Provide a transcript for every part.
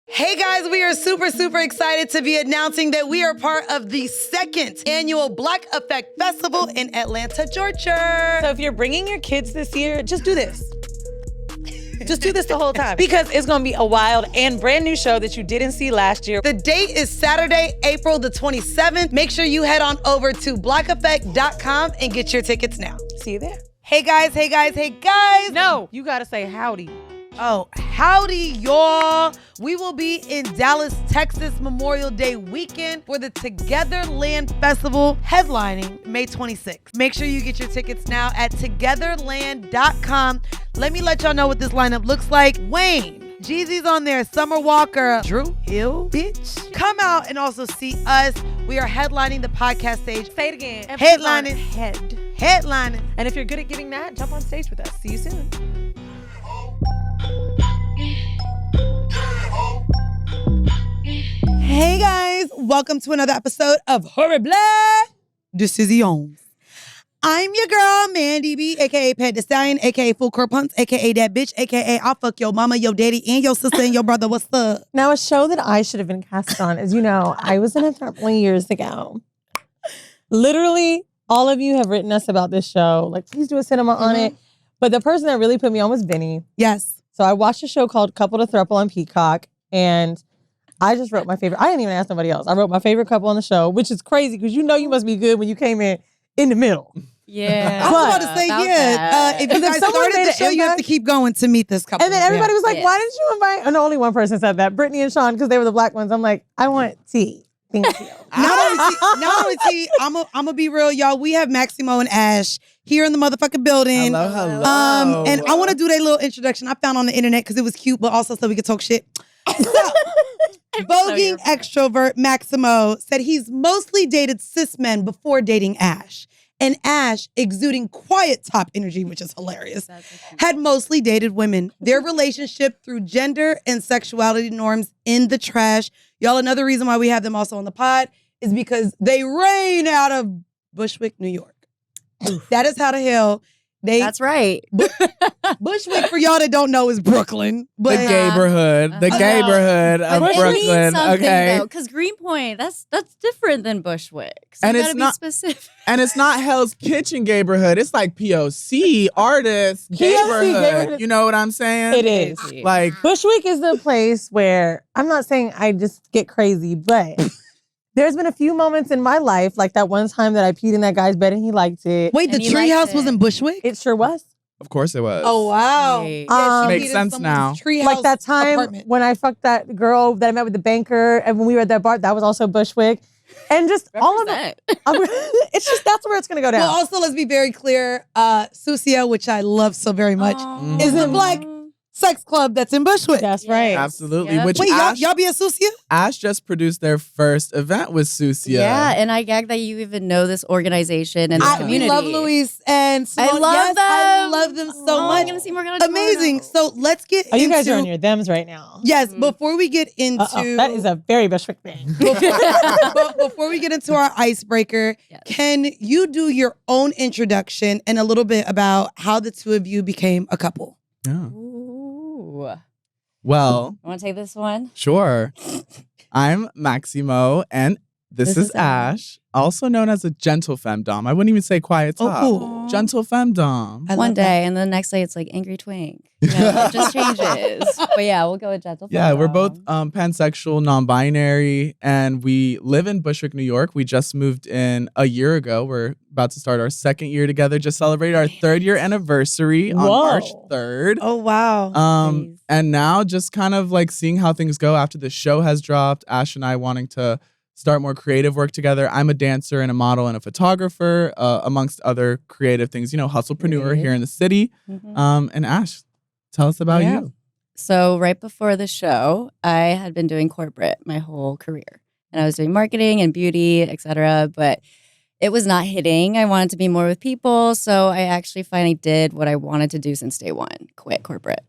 Hey guys, we are super excited to be announcing that we are part of the second annual Black Effect Festival in Atlanta, Georgia. So if you're bringing your kids this year, just do this. Just do this the whole time because it's going to be a wild and brand new show that you didn't see last year. The date is Saturday, April the 27th. Make sure you head on over to blackeffect.com and get your tickets now. See you there. Hey guys. No, you got to say howdy. Oh, howdy, y'all. We will be in Dallas, Texas Memorial Day weekend for the TwoGether Land Festival, headlining May 26th. Make sure you get your tickets now at togetherland.com. Let me let y'all know what this lineup looks like. Wayne, Jeezy's on there, Summer Walker, Drew Hill, bitch. Come out and also see us. We are headlining the podcast stage. Say it again. Headlining. Headlining. And if you're good at giving that, jump on stage with us. See you soon. Hey guys, welcome to another episode of Horrible Decisions. I'm your girl, Mandy B, aka Pat the Stallion, aka Full Curl Punts, aka that bitch, aka I'll fuck your mama, your daddy, and your sister and your brother. What's up? Now, a show that I should have been cast on, as you know, I was in a Throuple years ago. Literally, all of you have written us about this show. Like, please do a cinema on it. But the person that really put me on was Vinny. Yes. So I watched a show called Couple to Throuple on Peacock, and I just wrote my favorite. I didn't even ask nobody else. I wrote my favorite couple on the show, which is crazy because you know you must be good when you came in the middle. Yeah. I was about to say, if you guys started the show, you have to keep going to meet this couple. And then everybody was like, why didn't you invite? And only one person said that, Brittany and Sean, because they were the black ones. I'm like, I want tea. Thank you. Not only tea, I'm gonna be real, y'all. We have Maximo and Ash here in the motherfucking building. Hello. And I want to do their little introduction I found on the internet because it was cute, but also so we could talk shit. So, voguing extrovert Maximo said he's mostly dated cis men before dating Ash. And Ash, exuding quiet top energy, which is hilarious, had mostly dated women. Their relationship threw gender and sexuality norms in the trash. Y'all, another reason why we have them also on the pod is because they reign out of Bushwick, New York. That is how the hell they... That's right. Bushwick, for y'all that don't know, is Brooklyn. But The gayborhood of Brooklyn. Okay. Because Greenpoint, that's different than Bushwick. So And you it's gotta not- be specific. And it's not Hell's Kitchen gayborhood. It's like POC, artist, gayborhood. gayborhood. You know what I'm saying? It is. Like, Bushwick is the place where, I'm not saying I just get crazy, but there's been a few moments in my life, like that one time that I peed in that guy's bed and he liked it. wait, the And he liked treehouse was it. in Bushwick? It sure was. of course it was. Oh, wow. Right. Yeah, she Makes needed sense someone's now. treehouse Like that time apartment. when I fucked that girl that I met with the banker and when we were at that bar, that was also Bushwick. And just all of it. It's just, that's where it's going to go down. Well, also, let's be very clear. Sucia, which I love so very much, is the black sex club that's in Bushwick. That's right. Absolutely. Yep. Which Wait, Ash, y'all be a Sucia? Ash just produced their first event with Sucia. Yeah, and I gag that you even know this organization and this Yeah. We community. love Luis and Simone. I love Yes, them. I love them so Oh, much. I'm gonna see Morgana tomorrow. Amazing. So let's get Oh, you into... guys are on your thems right now. Yes, before we get into... That is a very Bushwick thing. before we get into our icebreaker, Yes. can you do your own introduction and a little bit about how the two of you became a couple? Yeah. Ooh. Well, I want to take this one. sure. I'm Maximo, and this is Ash, also known as a gentle femdom. I wouldn't even say quiet top. Oh, Gentle femdom. I One love that. day, and the next day it's like angry twink. You know, it just changes. But yeah, we'll go with gentle. Yeah, we're femdom. both pansexual, non-binary, and we live in Bushwick, New York. We just moved in a year ago. We're about to start our second year together. Just celebrated our 3rd year anniversary on Whoa. March 3rd. Oh, wow. Nice. And now just kind of like seeing how things go after the show has dropped. Ash and I wanting to start more creative work together. I'm a dancer and a model and a photographer, amongst other creative things. You know, hustlepreneur Right. here in the city. Mhm. And Ash, tell us about Yeah. you. So right before the show, I had been doing corporate my whole career. And I was doing marketing and beauty, etc. But it was not hitting. I wanted to be more with people. So I actually finally did what I wanted to do since day one, quit corporate.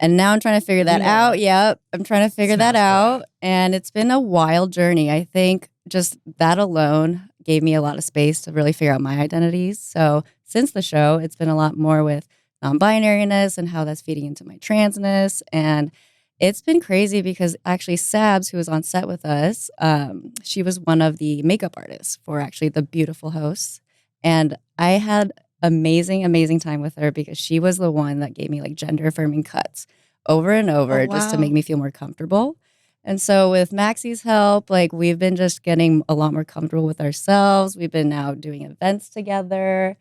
And now I'm trying to figure that out. Yep. I'm trying to figure that out. And it's been a wild journey. I think just that alone gave me a lot of space to really figure out my identities. So since the show, it's been a lot more with non-binariness and how that's feeding into my transness. And It's been crazy because actually Sabs, who was on set with us, she was one of the makeup artists for actually the beautiful hosts. And I had amazing time with her because she was the one that gave me like gender affirming cuts over and over just to make me feel more comfortable. And so with Maxi's help, like we've been just getting a lot more comfortable with ourselves. We've been now doing events together.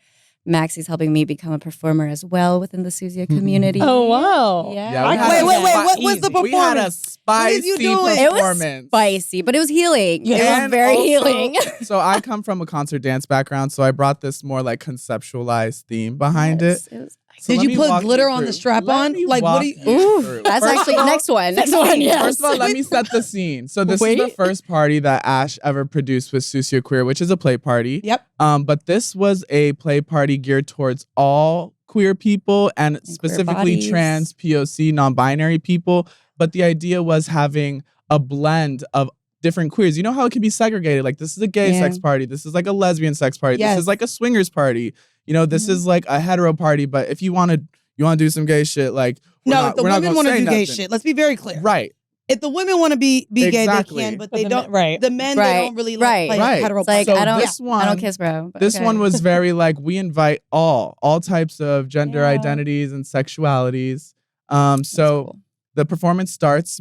Maxi's helping me become a performer as well within the Sucia community. Oh, wow. Yeah. Wait. What was the performance? We had a spicy performance. It was spicy, but it was healing. It And was very also- healing. So I come from a concert dance background, so I brought this more like conceptualized theme behind it. It was So Did let you me put walk glitter you on the through. strap Let on? me Like, what walk do you? Ooh, through. that's First actually of all- next one. Next one, yes. First of all, let me set the scene. So this is the first party that Ash ever produced with Sucia Queer, which is a play party. Yep. But this was a play party geared towards all queer people and specifically bodies. trans, POC, non-binary people. But the idea was having a blend of different queers. You know how it can be segregated? Like this is a gay sex party. This is like a lesbian sex party. Yes. This is like a swingers party. You know, this is like a hetero party. But if you want to do some gay shit, like No, if the women want to do gay nothing. shit, let's be very clear. Right. If the women want to be gay, they Exactly. can, but But they the don't. men- right. The men, they don't really like play Right. hetero. It's like So I don't this one- kiss bro. but This okay. one was very like we invite all types of gender Yeah. identities and sexualities. So That's cool. the performance starts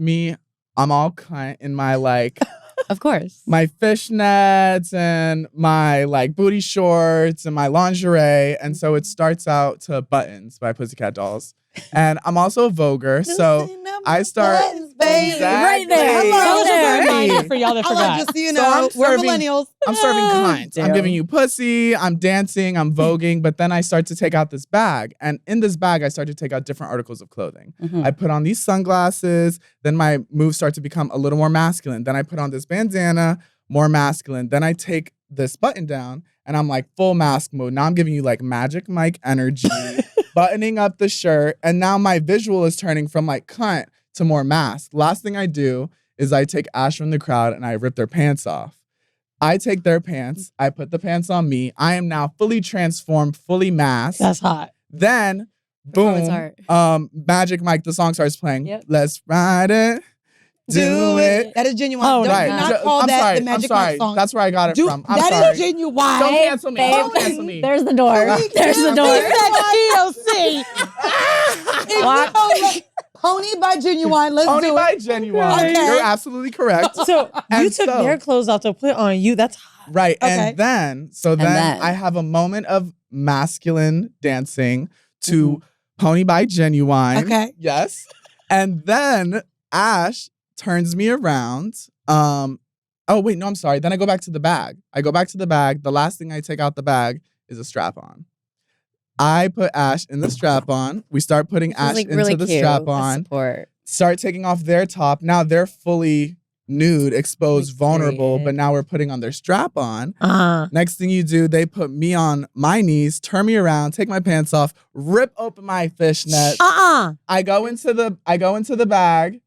I'm all cunt in my like Of course. my fishnets and my like booty shorts and my lingerie. And so it starts out to Buttons by Pussycat Dolls. And I'm also a voguer. So I start baby. Right there. Exactly. Hello. Just a Right. reminder for y'all that I forgot. like just so you So know, I'm we're serving- millennials. I'm serving cunt. I'm damn. giving you pussy. I'm dancing. I'm voguing. But then I start to take out this bag. And in this bag, I start to take out different articles of clothing. Mhm. I put on these sunglasses. Then my moves start to become a little more masculine. Then I put on this bandana, more masculine. Then I take this button down and I'm like full mask mode. Now I'm giving you like Magic Mike energy, buttoning up the shirt. And now my visual is turning from like cunt to more mask. Last thing I do is I take Ash from the crowd and I rip their pants off. I take their pants. I put the pants on me. I am now fully transformed, fully masked. That's hot. Then, Performance boom, art. Magic Mike, the song starts playing. Yep. Let's ride it, do it. That is genuine. Oh, Don't Right. do not Ju- call I'm that sorry. the Magic I'm sorry. Mike song. That's where I got it from. I'm That sorry. is genuine. Don't cancel me. Babe, Don't cancel me. There's the door. There's the door. If you know, Pony by Genuine. Let's Only do by it. Genuine. Okay. You're absolutely correct. So you And took so- their clothes off to put on you. That's hot. Right. Okay. And then then- I have a moment of masculine dancing to Pony by Genuine. Okay. Yes. And then Ash turns me around. Oh, wait, no, I'm sorry. Then I go back to the bag. The last thing I take out the bag is a strap on. I put Ash in the strap on. We start putting Which is, Ash like, into really the cute. strap The on. support. Start taking off their top. Now they're fully nude, exposed, Like, vulnerable, period. but now we're putting on their strap on. Uh-huh. Next thing you do, they put me on my knees, turn me around, take my pants off, rip open my fishnet. I go into the bag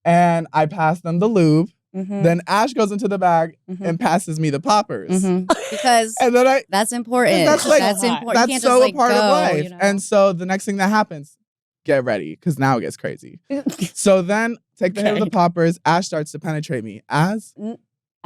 and I pass them the lube. Mhm. Then Ash goes into the bag Mhm. and passes me the poppers. Mhm. Because And then that's important. That's like- that's important. You that's can't so just, like, a part go, of life. you know? And so the next thing that happens, get ready, because now it gets crazy. So then take the hit of the Okay. poppers. Ash starts to penetrate me.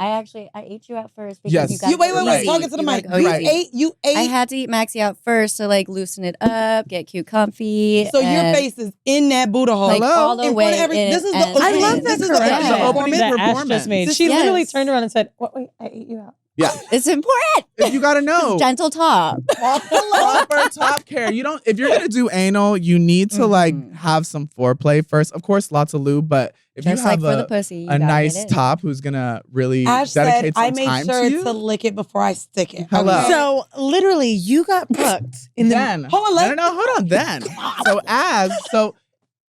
I ate you out first because Yes. you got You wait. Right. Talking to the mic. Go You Right. easy. You ate. I had to eat Maxie out first to like loosen it up, get cute, comfy. So your and, face is in that Buddha hole. like Hello? all the In way. front of every- in, this is the and- opening. I love This that is the correction opening that performance. Ash just made. She Yes. literally turned around and said, "Wait, I ate you out." Yeah. It's important. You gotta know. Gentle top. Proper top care. If you're gonna do anal, you need to like Mhm. have some foreplay first. Of course, lots of lube, but if Just you like have for the a pussy. You a gotta nice get it. top who's gonna really Ash dedicate said, some I made time sure to you. to lick it before I stick it. Hello. Okay? So literally, you got fucked in the. Then Hold on, no, hold on. Then so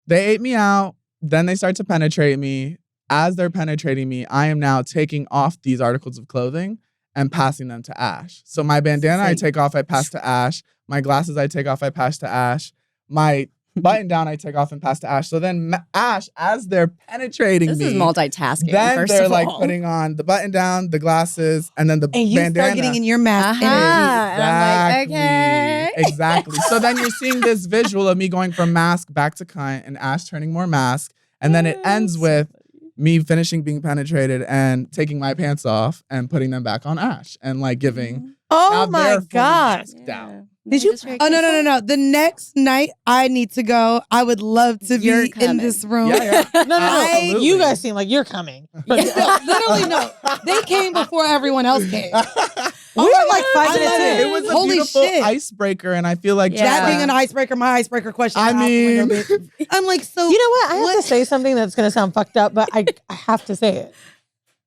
they ate me out. Then they start to penetrate me. As they're penetrating me, I am now taking off these articles of clothing and passing them to Ash. So my bandana I take off, I pass to Ash. My glasses I take off, I pass to Ash. My button down I take off and pass to Ash. So then Ash, as they're penetrating This me, is multitasking. then first they're of like all. putting on the button down, the glasses, and then the And you bandana. start getting in your mask. Uh-huh. energy. And I'm like, okay. Exactly. So then you're seeing this visual of me going from mask back to cunt and Ash turning more mask. And then it ends with me finishing being penetrated and taking my pants off and putting them back on Ash and like giving. Oh now my they're fully God. masked out. Did you- Oh, no. The next night I need to go. I would love to You're be in coming. this room. Yeah. No. Absolutely. You guys seem like you're coming. Literally, no. They came before everyone else came. We were like 5 I minutes love in. It was a Holy beautiful shit. icebreaker, and I feel like Yeah. That being an icebreaker, my icebreaker question. I out the window, mean- bitch. I'm like, so. You know what? I have to say something that's going to sound fucked up, but I have to say it.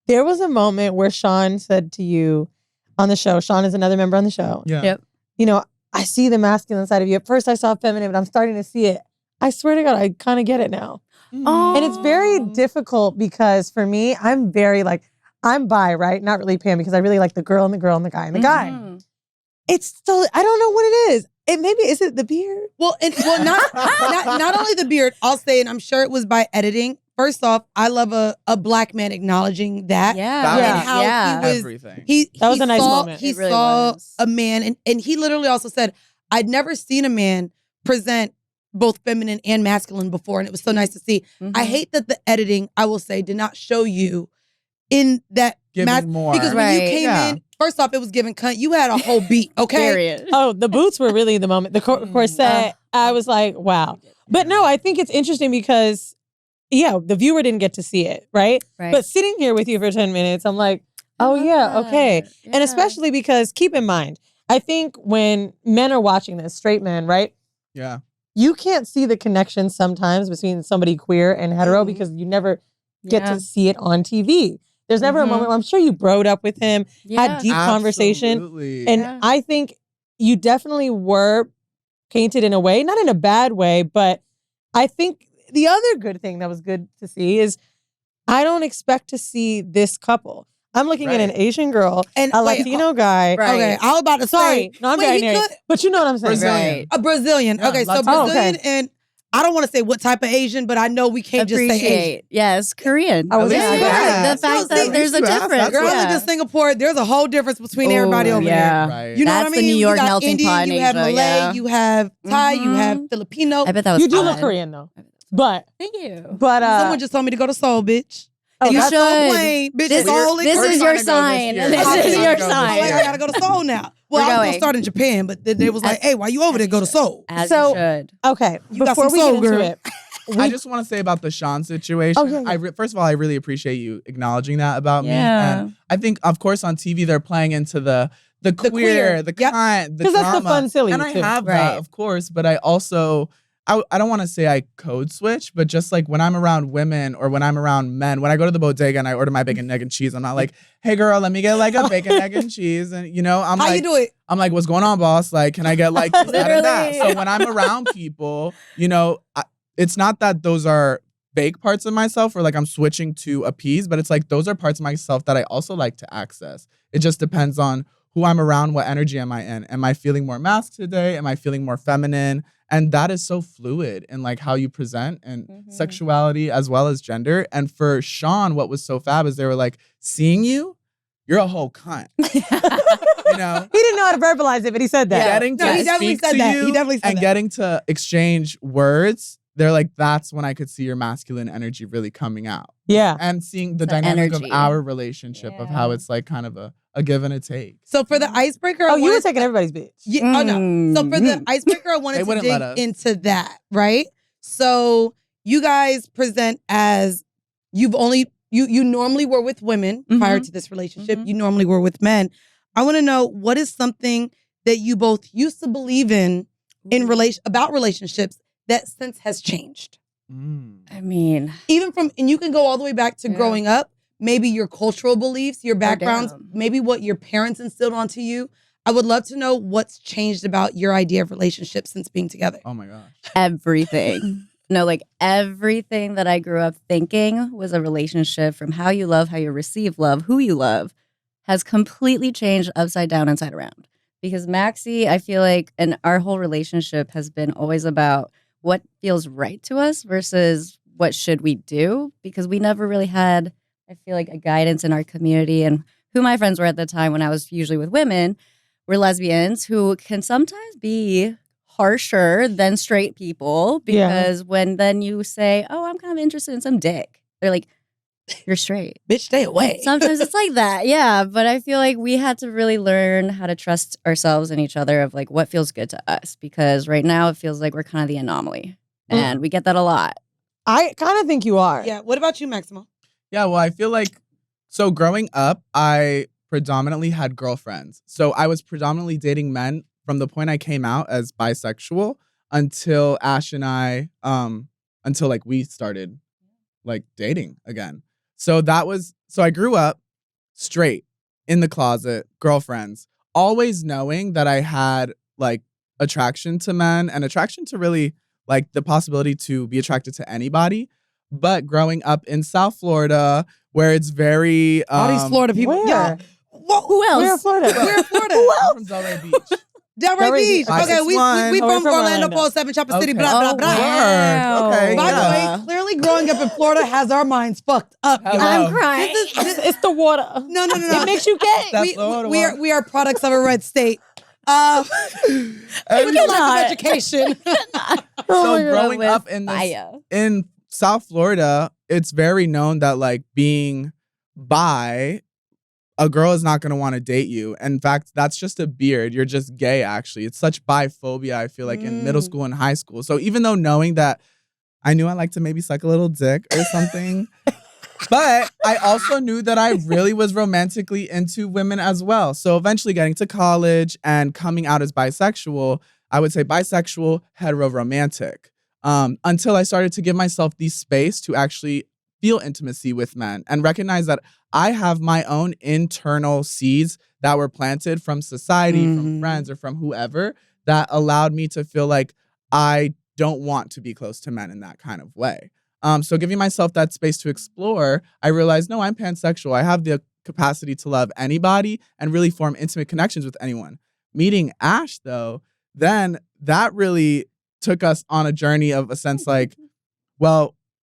There was a moment where Sean said to you on the show, Sean is another member on the show. Yeah. Yep. You know, I see the masculine side of you. At first I saw feminine, but I'm starting to see it. I swear to God, I kind of get it now. Oh. And it's very difficult because for me, I'm very like, I'm bi, right? Not really pan because I really like the girl and the girl and the guy and the guy. Mhm. It's still, I don't know what it is. Is it the beard? Well, not only the beard, I'll say, and I'm sure it was by editing. First off, I love a black man acknowledging that. Yeah. Yeah. And how Yeah. he was, Everything. That was a nice moment. He It really saw was. a man, and he literally also said, I'd never seen a man present both feminine and masculine before, and it was so nice to see. Mhm. I hate that the editing, I will say, did not show you in that Giving more. because when you Right. came Yeah. in, first off, it was giving cunt. You had a whole beat, okay? Period. Oh, the boots were really the moment. The corset, I was like, wow. But no, I think it's interesting because, yeah, the viewer didn't get to see it, right? Right. But sitting here with you for 10 minutes, I'm like, oh, love yeah, that. okay. And Yeah. especially because, keep in mind, I think when men are watching this, straight men, right? Yeah. You can't see the connection sometimes between somebody queer and hetero because you never get Yeah. to see it on TV. There's never a Mhm. moment where I'm sure you broed up with him, had deep conversation. Absolutely. And Yeah. I think you definitely were painted in a way, not in a bad way, but I think the other good thing that was good to see is I don't expect to see this couple. I'm looking at an Right. Asian girl, And a wait, Latino guy. Right. Okay, I was about to Sorry, say, no, I'm wait, he binary, could- but you know what I'm saying. Brazilian. Right. a Brazilian. Yeah, Okay, so Latino. Oh, Brazilian, okay. and I don't want to say what type of Asian, but I know we can't just say Asian. Appreciate. Yes, Korean. I was At least gonna you say asked. The fact No, that see, there's a you asked, difference. that's Girl, right. look at Singapore. There's a whole difference between everybody Oh, over yeah. there. Right. You know That's what I the mean? New You York got melting Indian, pot in you have Asia, Malay, yeah. you have Thai, you have Mhm. Filipino. I bet that was You do look fun. Korean though. But Thank you. Someone just told me to go to Seoul, bitch. Oh, And you that's should. so plain, bitch. This- Seoul this We're is trying your to go this sign. year. This We're is trying to your go this sign. I'm like, year. I gotta go to Seoul now. Well, We're I was gonna going. start in Japan, but then they was like, "Hey, why you over there? Go to Seoul." As So- you should. okay, You got before some we get soul, into girl. it, I just want to say about the Sean situation. Oh, yeah. First of all, I really appreciate you acknowledging that about me. Yeah. And I think, of course, on TV they're playing into the queer, queer. the Yep. kind, the 'Cause that's the drama. fun, silly And I too. have Right. that, of course, but I also. I don't want to say I code switch, but just like when I'm around women or when I'm around men, when I go to the bodega and I order my bacon, egg, and cheese, I'm not like, hey girl, let me get like a bacon, egg, and cheese. And you know, I'm How like, you do it? I'm like, what's going on, boss? Like, can I get like this, that, and that? Literally. So when I'm around people, you know, it's not that those are fake parts of myself or like I'm switching to appease, but it's like those are parts of myself that I also like to access. It just depends on who I'm around, what energy am I in? Am I feeling more masc today? Am I feeling more feminine? And that is so fluid in like how you present and sexuality as well as gender. And for Sean, what was so fab is they were like, seeing you're a whole cunt. You know? he didn't know how to verbalize it, but he said that. Getting No, to he definitely speak said to that. you He definitely said and that. getting to exchange words, they're like, that's when I could see your masculine energy really coming out. Yeah. And seeing the The dynamic energy. of our relationship of how Yeah. it's like kind of a give and a take. So for the icebreaker, Oh, I you were wanted- taking everybody's bitch. Yeah, oh no. So for the Mhm. icebreaker, I They wanted to wouldn't dig let us. into that, right? So you guys present as you normally were with women prior to this relationship. Mhm. You normally were with men. I want to know what is something that you both used to believe in about relationships that since has changed. I mean, Even from, and you can go all the way back to Yeah. growing up, maybe your cultural beliefs, your backgrounds, down. maybe what your parents instilled onto you. I would love to know what's changed about your idea of relationships since being together. Oh my gosh. everything. No, like everything that I grew up thinking was a relationship, from how you love, how you receive love, who you love, has completely changed upside down, inside around. Because Maxie, I feel like, and our whole relationship has been always about what feels right to us versus what should we do, because we never really had, I feel like, a guidance in our community. And who my friends were at the time when I was usually with women were lesbians who can sometimes be harsher than straight people because when then you say, oh, I'm kind of interested in some dick, they're like, you're straight. Bitch, stay away. Sometimes it's like that. Yeah. But I feel like we had to really learn how to trust ourselves and each other of like what feels good to us. Because right now it feels like we're kind of the anomaly. And we get that a lot. I kind of think you are. Yeah. What about you, Maximo? Yeah, well, I feel like, so growing up, I predominantly had girlfriends. So I was predominantly dating men from the point I came out as bisexual until Ash and I, until like we started like dating again. So I grew up straight, in the closet, girlfriends, always knowing that I had like attraction to men and attraction to really like the possibility to be attracted to anybody. But growing up in South Florida, where it's very all these Florida people. Where? Who else? We're in Florida. We're in Florida. I'm from Delray Beach. Delray Beach. Beach. Okay, we Oh, from we're Orlando, from 407, Chopper City, Okay. blah, blah, Oh, blah. wow. Word. Okay, By yeah. the way, clearly growing up in Florida has our minds fucked up. Hello. I'm crying. It's the water. No. It makes you gay. That's Florida water. We are products of a red state. With a lack of education. So growing up in Fire. in South Florida, it's very known that like being bi, a girl is not going to want to date you. In fact, that's just a beard. You're just gay, actually. It's such biphobia, I feel like, in middle school and high school. So even though knowing that I knew I liked to maybe suck a little dick or something, but I also knew that I really was romantically into women as well. So eventually getting to college and coming out as bisexual, I would say bisexual, hetero-romantic. Until I started to give myself the space to actually feel intimacy with men and recognize that I have my own internal seeds that were planted from society, from friends, or from whoever that allowed me to feel like I don't want to be close to men in that kind of way. So giving myself that space to explore, I realized, no, I'm pansexual. I have the capacity to love anybody and really form intimate connections with anyone. Meeting Ash, though, then that really took us on a journey of a sense like, well,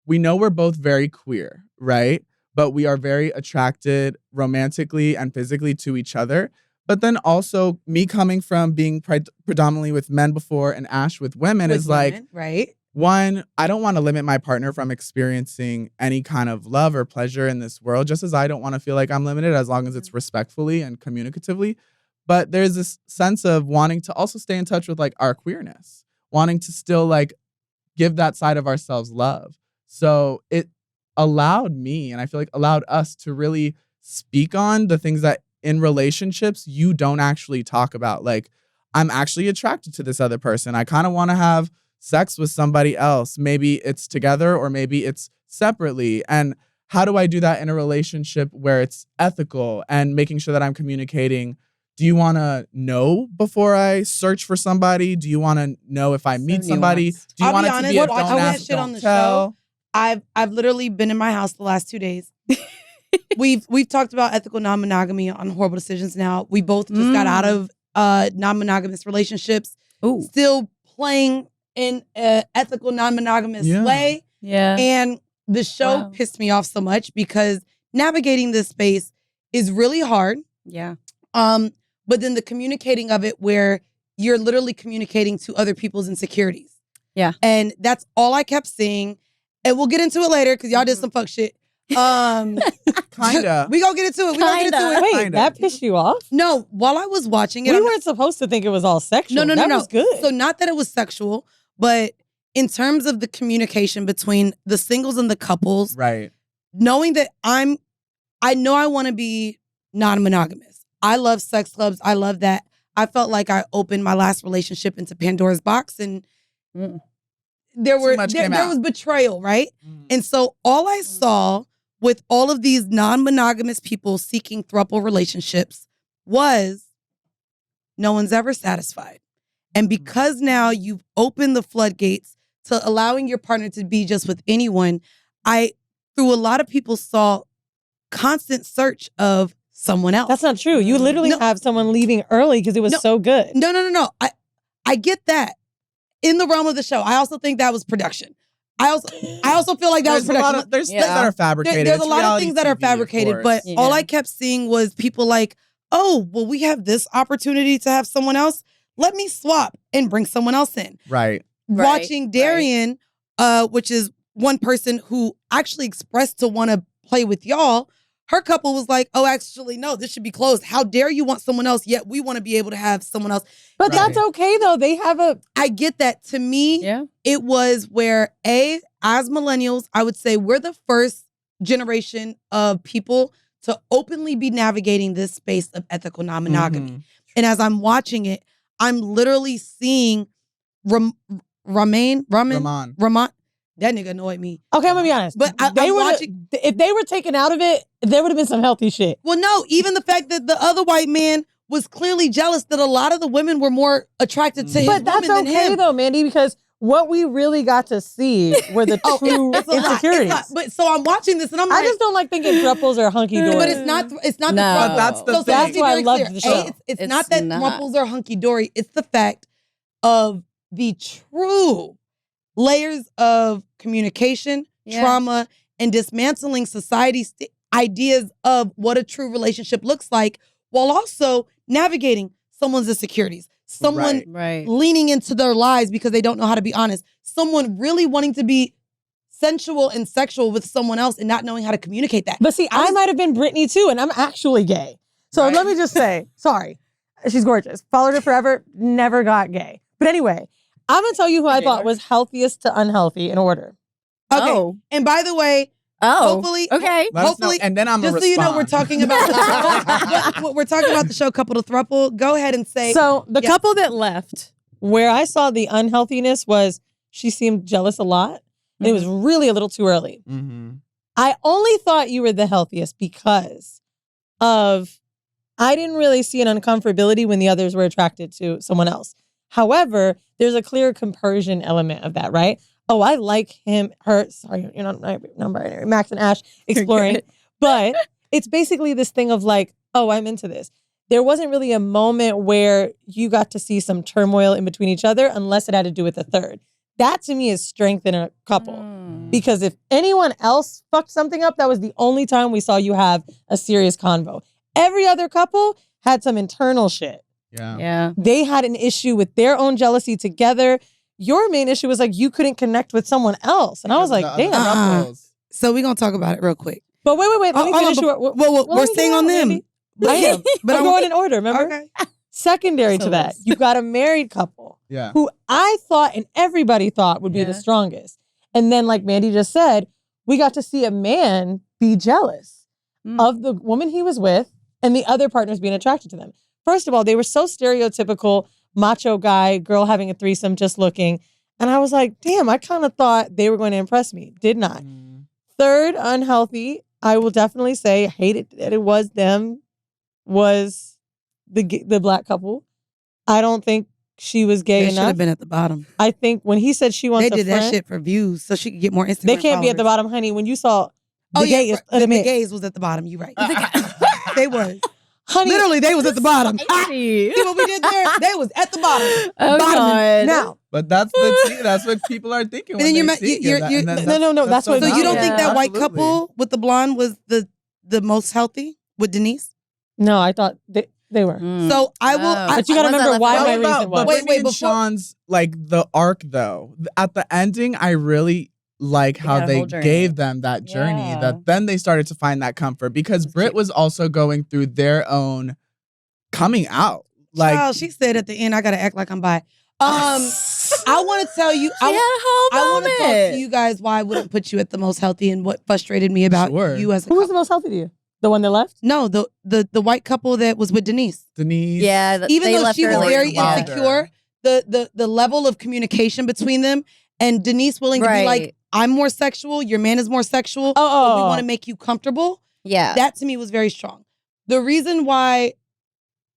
we know we're both very queer, right? But we are very attracted romantically and physically to each other. But then also me coming from being predominantly with men before and Ash with women is like, right? One, I don't want to limit my partner from experiencing any kind of love or pleasure in this world, just as I don't want to feel like I'm limited as long as it's respectfully and communicatively. But there's this sense of wanting to also stay in touch with like our queerness, wanting to still like give that side of ourselves love. So it allowed me, and I feel like allowed us to really speak on the things that in relationships you don't actually talk about. Like, I'm actually attracted to this other person. I kind of want to have sex with somebody else. Maybe it's together or maybe it's separately. And how do I do that in a relationship where it's ethical and making sure that I'm communicating? Do you want to know before I search for somebody? Do you want to know if I meet somebody? nuanced. Do you I'll want be it to honest, be a watching don't that ask, shit on don't the tell? I've literally been in my house the last 2 days. We've talked about ethical non-monogamy on Horrible Decisions now. We both just got out of non-monogamous relationships. Ooh. Still playing in an ethical non-monogamous way. Yeah. And the show pissed me off so much because navigating this space is really hard. Yeah. But then the communicating of it where you're literally communicating to other people's insecurities. Yeah. And that's all I kept seeing. And we'll get into it later because y'all did some fuck shit. Kinda. We gonna get into it. We gonna get into it. Wait, Kinda. that pissed you off? No, while I was watching it, We I'm- weren't supposed to think it was all sexual. no. That was good. So not that it was sexual, but in terms of the communication between the singles and the couples, Right. knowing that I know I want to be non-monogamous. I love sex clubs. I love that. I felt like I opened my last relationship into Pandora's box and there was betrayal, right? And so all I saw with all of these non-monogamous people seeking throuple relationships was no one's ever satisfied. And because now you've opened the floodgates to allowing your partner to be just with anyone, through a lot of people saw constant search of someone else. That's not true. You literally have someone leaving early because it was so good. No. I get that. In the realm of the show, I also think that was production. I also feel like that was production. There's things that are fabricated. There's It's a lot of reality things that are TV, of fabricated, course. but all I kept seeing was people like, oh, well, we have this opportunity to have someone else. let me swap and bring someone else in. Right. Watching Darian, which is one person who actually expressed to want to play with y'all, her couple was like, oh, actually, no, this should be closed. How dare you want someone else, yet we want to be able to have someone else. But that's okay, though. They have a... I get that. To me, it was where, as millennials, I would say we're the first generation of people to openly be navigating this space of ethical non-monogamy. And as I'm watching it, I'm literally seeing Raman. That nigga annoyed me. Okay, I'm gonna be honest. But if they were taken out of it, there would have been some healthy shit. Well, no, even the fact that the other white man was clearly jealous that a lot of the women were more attracted to his woman than him. But that's okay though, Mandy, because what we really got to see were the true insecurities. But so I'm watching this and I'm like, I just don't like thinking thhruples are hunky-dory. But it's not the throuple. But that's the thing. That's why I loved the show. It's not that throuples are hunky-dory. It's the fact of the true layers of communication, trauma, and dismantling society's ideas of what a true relationship looks like, while also navigating someone's insecurities, someone leaning into their lies because they don't know how to be honest, someone really wanting to be sensual and sexual with someone else and not knowing how to communicate that. But see, I might have been Britney too, and I'm actually gay. So let me just say, sorry, she's gorgeous. Followed her forever, never got gay. But anyway, I'm going to tell you who I thought was healthiest to unhealthy in order. Okay. And by the way, hopefully, and then I'm just so you know, we're talking about we're talking about the show Couple to Throuple. Go ahead and say. So the couple that left, where I saw the unhealthiness was she seemed jealous a lot. And it was really a little too early. I only thought you were the healthiest because of I didn't really see an uncomfortability when the others were attracted to someone else. However, there's a clear compersion element of that, right? Oh, I like sorry, you're not non-binary, Max and Ash exploring. But it's basically this thing of like, oh, I'm into this. There wasn't really a moment where you got to see some turmoil in between each other unless it had to do with a third. That to me is strength in a couple. Because if anyone else fucked something up, that was the only time we saw you have a serious convo. Every other couple had some internal shit. Yeah. They had an issue with their own jealousy together. Your main issue was like you couldn't connect with someone else. And I was like, damn. So we're going to talk about it real quick. But wait. Let me finish. We're staying on them. I am. But I'm going in order, remember? Okay. Secondary to that, you got a married couple who I thought and everybody thought would be the strongest. And then like Mandy just said, we got to see a man be jealous of the woman he was with and the other partners being attracted to them. First of all, they were so stereotypical, macho guy, girl having a threesome, just looking. And I was like, damn, I kind of thought they were going to impress me. Did not. Third, unhealthy, I will definitely say, hated that it was them, was the black couple. I don't think she was gay enough. Should have been at the bottom. I think when he said she wants a friend. They did that shit for views so she could get more Instagram They can't followers. be at the bottom, honey. When you saw the gays was at the bottom. You right. They was. Honey, literally, they was at the bottom. See what we did there? They was at the bottom. Oh, God. Now. But that's what people are thinking. And then no. That's what. So you don't think that Absolutely. white couple with the blonde was the most healthy with Denise? No, I thought they were. So I will. But you got to remember why my reason was. Wait, before Sean's like the arc though. At the ending, I really like how they gave them that journey. That then they started to find that comfort because Britt was also going through their own coming out. Like she said at the end, I gotta act like I'm bi. I want to tell you, I want to talk to you guys why I wouldn't put you at the most healthy and what frustrated me about you as a couple. Who was the most healthy to you? The one that left? No, the white couple that was with Denise. Yeah, even though she was very insecure, the level of communication between them and Denise willing to be like, I'm more sexual, your man is more sexual, but we want to make you comfortable. Yeah. That to me was very strong. The reason why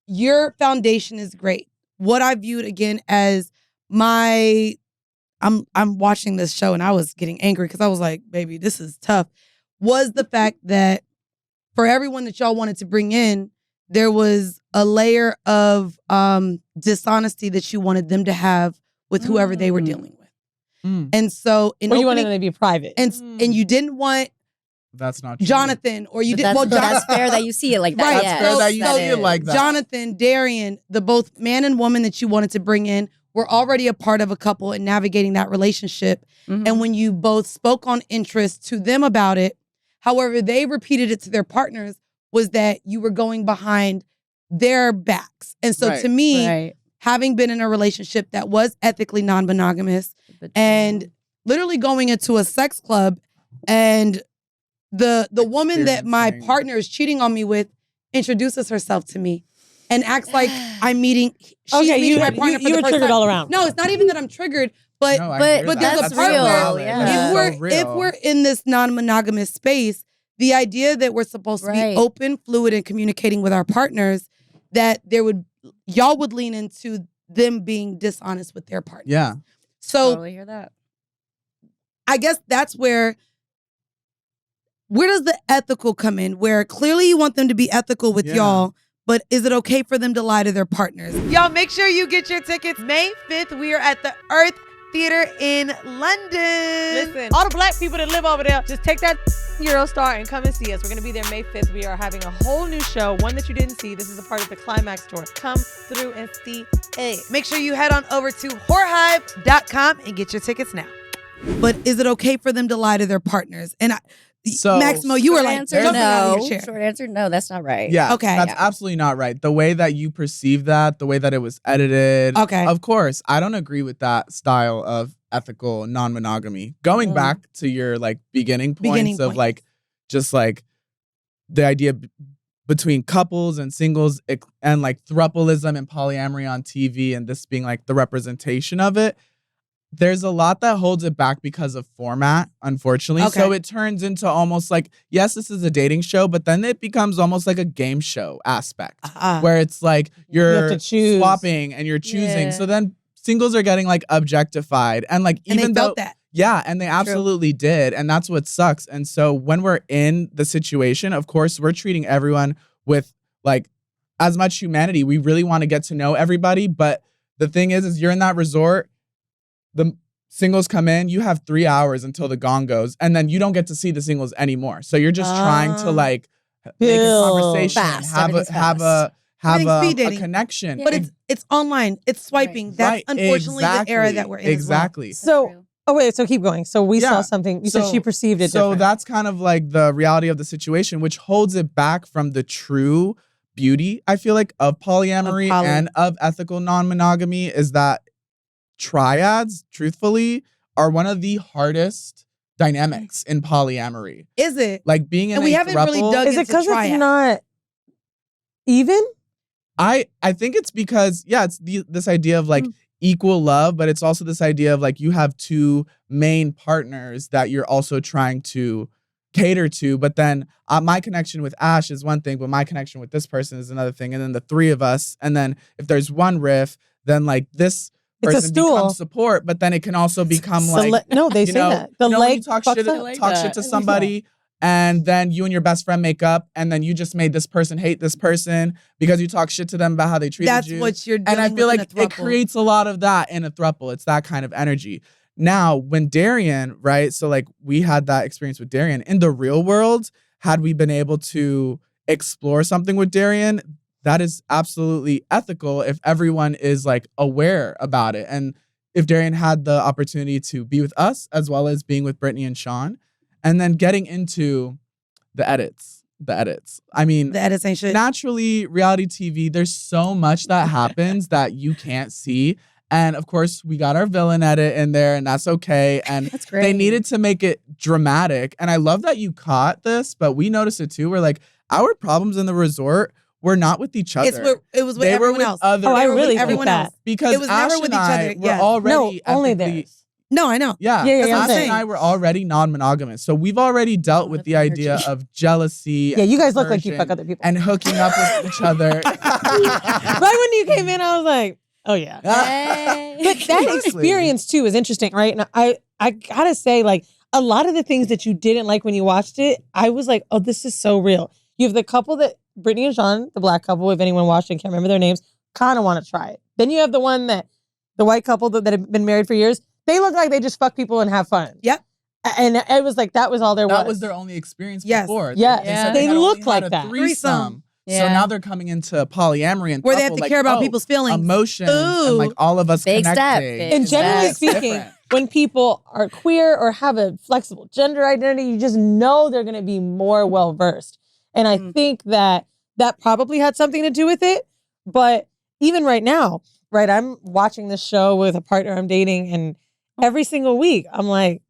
your foundation is great, what I viewed again as I'm watching this show and I was getting angry because I was like, baby, this is tough, was the fact that for everyone that y'all wanted to bring in, there was a layer of dishonesty that you wanted them to have with whoever they were dealing with. And so, you wanted them to be private, and you didn't want That's not true. Jonathan, or you But did. that's, Well, but that's fair that you see it like that. Right. Yes. That's fair that you So- see it like that. Jonathan, Darian, the both man and woman that you wanted to bring in were already a part of a couple and navigating that relationship. Mhm. And when you both spoke on interest to them about it, however, they repeated it to their partners, was that you were going behind their backs. And so Right. to me, Right. having been in a relationship that was ethically non-monogamous and literally going into a sex club and the woman that my Experiencing. partner is cheating on me with introduces herself to me and acts like I'm meeting. She's Okay, meeting my partner for you the were first triggered time. all around. No, it's not even that I'm triggered, but No, I but- hear but that. there's a That's part so where valid. yeah. That's so if real. we're in this non-monogamous space, the idea that we're supposed to Right. be open, fluid, and communicating with our partners, that y'all would lean into them being dishonest with their partners. Yeah. So Totally hear that. I guess that's where does the ethical come in? Where clearly you want them to be ethical with Yeah. y'all, but is it okay for them to lie to their partners? Y'all, make sure you get your tickets. May 5th, we are at the Earth Theater in London. Listen, all the black people that live over there, just take that Eurostar and come and see us. We're going to be there May 5th. We are having a whole new show, one that you didn't see. This is a part of the Climax tour. Come through and see it. Make sure you head on over to whorehive.com and get your tickets now. But is it okay for them to lie to their partners? And So- Maximo, you were Short like answer, jumping out of no. your chair. Short answer, no. That's not right. Yeah. Okay. That's Yeah. absolutely not right. The way that you perceive that, the way that it was edited. Okay. Of course, I don't agree with that style of ethical non-monogamy. Going back to your like beginning points of like just like the idea between couples and singles and like throupleism and polyamory on TV and this being like the representation of it. There's a lot that holds it back because of format, unfortunately. Okay. So it turns into almost like, yes, this is a dating show, but then it becomes almost like a game show aspect where it's like you're have to choose. swapping and you're choosing. Yeah. So then singles are getting like objectified and like and even they though felt that. yeah, and they absolutely did. And that's what sucks. And so when we're in the situation, of course, we're treating everyone with like as much humanity. We really want to get to know everybody. But the thing is you're in that resort, the singles come in, you have 3 hours until the gong goes, and then you don't get to see the singles anymore. So you're just trying to like make a Build. conversation, Fast. have Everything's a Everything's speed a dating. connection. But it's online. It's swiping. Right. That's Right, unfortunately the era that we're in. Exactly. So, oh wait, so keep going. So we Yeah. saw something. You said So- she perceived it So different. that's kind of like the reality of the situation, which holds it back from the true beauty, I feel like, of polyamory poly. and of ethical non-monogamy is that triads, truthfully, are one of the hardest dynamics in polyamory. Is it? Like being in And a we haven't really throuple- dug Is it into because triad. it's not even? I think it's because, yeah, it's this idea of like equal love, but it's also this idea of like you have two main partners that you're also trying to cater to. But then my connection with Ash is one thing, but my connection with this person is another thing. And then the three of us. And then if there's one riff, then like this It's a person stool. becomes support, but then it can also become like, No, they you say know, that. The you know when you leg talk fucks shit, up. like talk that. shit to I like somebody, and then you and your best friend make up, and then you just made this person hate this person because you talk shit to them about how they treated That's you. what you're doing. And I feel like in a it throuple. creates a lot of that in a throuple. It's that kind of energy. Now, when Darian, right? So like we had that experience with Darian in the real world. Had we been able to explore something with Darian, that is absolutely ethical if everyone is like aware about it. And if Darian had the opportunity to be with us as well as being with Brittany and Sean, and then getting into the edits. I mean, The edits ain't shit. naturally, reality TV, there's so much that happens that you can't see. And of course, we got our villain edit in there, and that's okay. And That's great. they needed to make it dramatic. And I love that you caught this, but we noticed it too. We're like, our problems in the resort were not with each other. It was with They were everyone with else. other Oh, I They were with really think everyone that. else. because it was Ash never with and each I other, were yes. already No, only ethically- theirs. No, I know. Yeah, Yeah, That's what I'm Ash saying. and I were already non-monogamous, so we've already dealt with the idea of jealousy. Yeah, and you guys look like you perversion fuck other people. and hooking up with each other. Right when you came in, I was like, oh yeah. Hey. But that Seriously. experience too is interesting, right? And I gotta say, like, a lot of the things that you didn't like when you watched it, I was like, oh, this is so real. You have the couple that Brittany and Sean, the black couple, if anyone watched it, can't remember their names, kind of want to try it. Then you have the one that the white couple that have been married for years. They look like they just fuck people and have fun. Yep. And it was like, that was all there was. That was their only experience Yes. before. Yes. They said They had look only like had a that. threesome. So Yeah. now they're coming into polyamory and Where they have throuple, to like, care about people's feelings. emotions, Ooh. and like all of us Big step. connecting. Big And step. generally It's speaking, different. when people are queer or have a flexible gender identity, you just know they're going to be more well versed. And I think that probably had something to do with it. But even right now, right, I'm watching this show with a partner I'm dating, and every single week I'm like,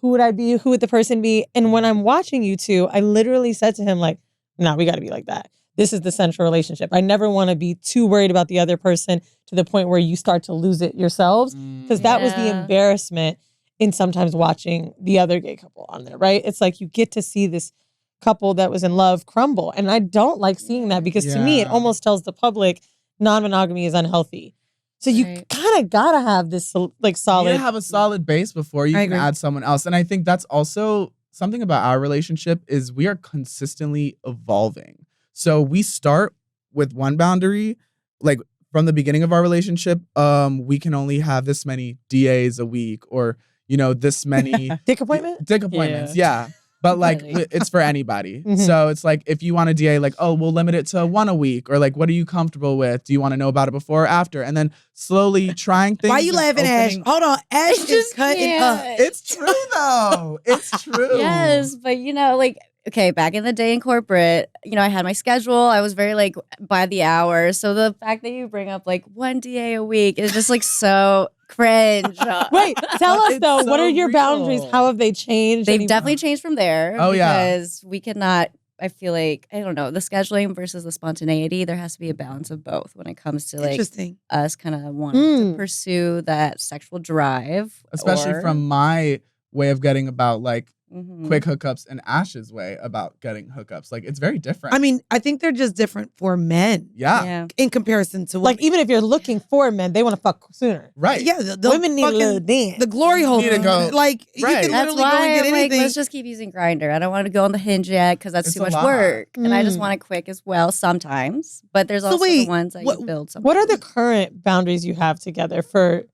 who would I be? Who would the person be? And when I'm watching you two, I literally said to him, like, nah, we got to be like that. This is the central relationship. I never want to be too worried about the other person to the point where you start to lose it yourselves. Because that was the Yeah. embarrassment in sometimes watching the other gay couple on there, right? It's like you get to see this couple that was in love crumble. And I don't like seeing that because to me, it Yeah. almost tells the public non-monogamy is unhealthy. So you Right. kind of got to have this like You solid. need to have a solid base before you I can agree. add someone else. And I think that's also something about our relationship is we are consistently evolving. So we start with one boundary, like from the beginning of our relationship, we can only have this many DAs a week, or this many Dick appointment? dick appointments. Yeah. But like Really? it's for anybody. Mhm. So it's like if you want a DA, like, oh, we'll limit it to one a week, or like, what are you comfortable with? Do you want to know about it before or after? And then slowly trying things. Why you and laughing, Ash? opening- Hold on. Ash is just cutting up. can't. It's true though. It's true. Yes, but like, okay, back in the day in corporate, I had my schedule. I was very like by the hour. So the fact that you bring up like one DA a week is just like so cringe. Wait, tell us It's though, what so are your real. boundaries? How have they changed? They've Any- definitely changed from there. Oh, yeah. Because we cannot, I feel like, I don't know, the scheduling versus the spontaneity, there has to be a balance of both when it comes to like Interesting. us kind of wanting to pursue that sexual drive. Especially from my way of getting about like Mhm. quick hookups and Ash's way about getting hookups. Like it's very different. I mean, I think they're just different for men yeah. in comparison to like women. even if you're looking for men, they want to fuck sooner. Right. Yeah, the Women need a fucking- little dance. the glory hole. Need to go- Like you Right. can That's literally go and why get I'm like, anything. let's just keep using Grindr. I don't want to go on the Hinge yet because that's It's too a much lot. work, and I just Mm. want it quick as well sometimes. But there's So also wait, the ones that what- you build something. What are the current boundaries you have together for?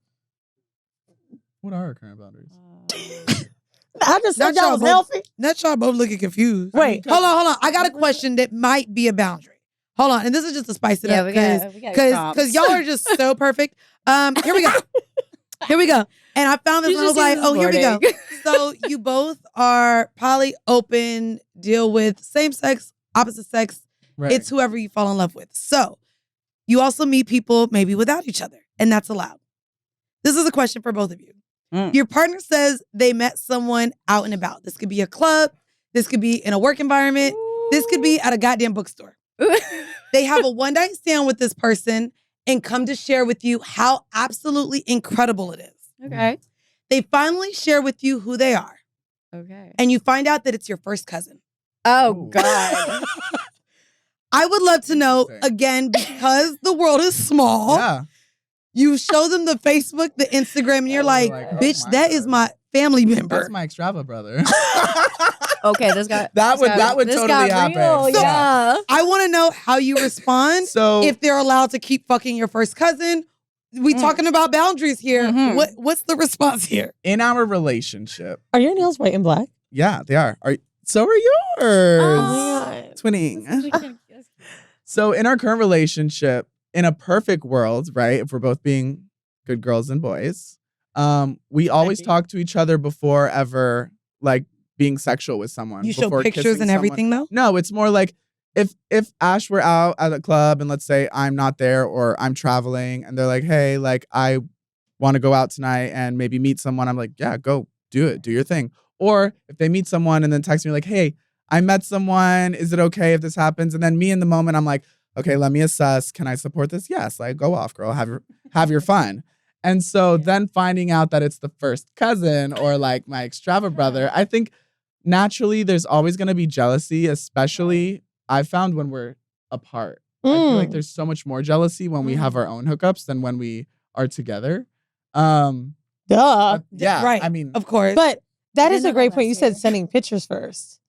What are our current boundaries? I just said Not y'all y'all was both- healthy. Not y'all both looking confused. Wait, Hold on. I got a question that might be a boundary. Hold on, and this is just to spice it Yeah, up we got because prompts. y'all are just so perfect. Here we go. Here we go. And I found this You and I was just like, used oh, this here we go. morning. So you both are poly, open, deal with same sex, opposite sex. Right. It's whoever you fall in love with. So you also meet people maybe without each other, and that's allowed. This is a question for both of you. Mm. Your partner says they met someone out and about. This could be a club. This could be in a work environment. This could be at a goddamn bookstore. They have a one-night stand with this person and come to share with you how absolutely incredible it is. Okay. They finally share with you who they are, Okay. and you find out that it's your first cousin. Oh Ooh. God. I would love to know, Interesting. again, because the world is small, Yeah. you show them the Facebook, the Instagram, and you're Oh, like, like, oh bitch, my that is God. my family member. That's my Extrava brother. Okay, this got That would this totally got happen. real, So- yeah. I want to know how you respond So if they're allowed to keep fucking your first cousin. We talking about boundaries here. Mhm. What's the response here? in our relationship, Are your nails white and black? yeah, they are. So are yours. Oh my God. Twinning. So in our current relationship, in a perfect world, right? If we're both being good girls and boys, we always Becky. talk to each other before ever like being sexual with someone. You show before pictures kissing and someone. everything, though? No, it's more like if Ash were out at a club and let's say I'm not there or I'm traveling and they're like, hey, like I want to go out tonight and maybe meet someone, I'm like, yeah, go do it, do your thing. Or if they meet someone and then text me like, hey, I met someone, is it okay if this happens? And then me in the moment, I'm like, okay, let me assess. Can I support this? Yes, like go off, girl. Have your fun. And so then finding out that it's the first cousin or like my Extrava brother, I think naturally there's always going to be jealousy, especially I found when we're apart. I feel like there's so much more jealousy when we have our own hookups than when we are together. Duh. Yeah, Right. I mean, Of course. But that I is didn't a know great that point. You last said year. sending pictures first.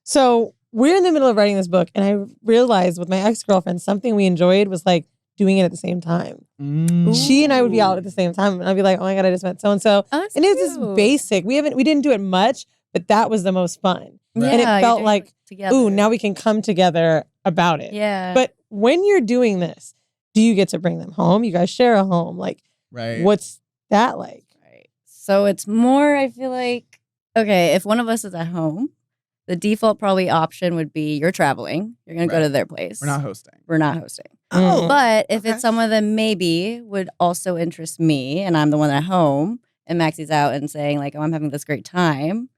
So we're in the middle of writing this book, and I realized with my ex-girlfriend, something we enjoyed was like doing it at the same time. Mm. She and I would be out at the same time, and I'd be like, "Oh my god, I just met so and so." Oh, that's And it was just cute. basic. We didn't do it much, but that was the most fun. Right. And it Yeah, you're felt doing like, it together. ooh, now we can come together about it. Yeah. But when you're doing this, do you get to bring them home? You guys share a home. Like, Right. what's that like? Right. So it's more, I feel like, okay, if one of us is at home, the default probably option would be you're traveling. You're going to go Right. to their place. We're not hosting. We're not hosting. Oh, But if okay. it's someone that maybe would also interest me and I'm the one at home and Maxie's out and saying like, oh, I'm having this great time,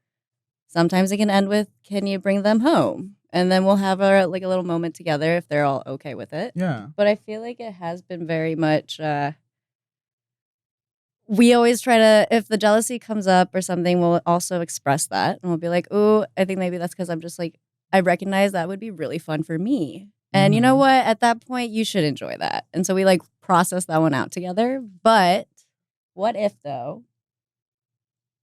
sometimes it can end with, can you bring them home? And then we'll have a little moment together if they're all okay with it. Yeah. But I feel like it has been very much, we always try to, if the jealousy comes up or something, we'll also express that. And we'll be like, ooh, I think maybe that's because I'm just like, I recognize that would be really fun for me. And you know Mhm. what? At that point, you should enjoy that. And so we like process that one out together. But what if though,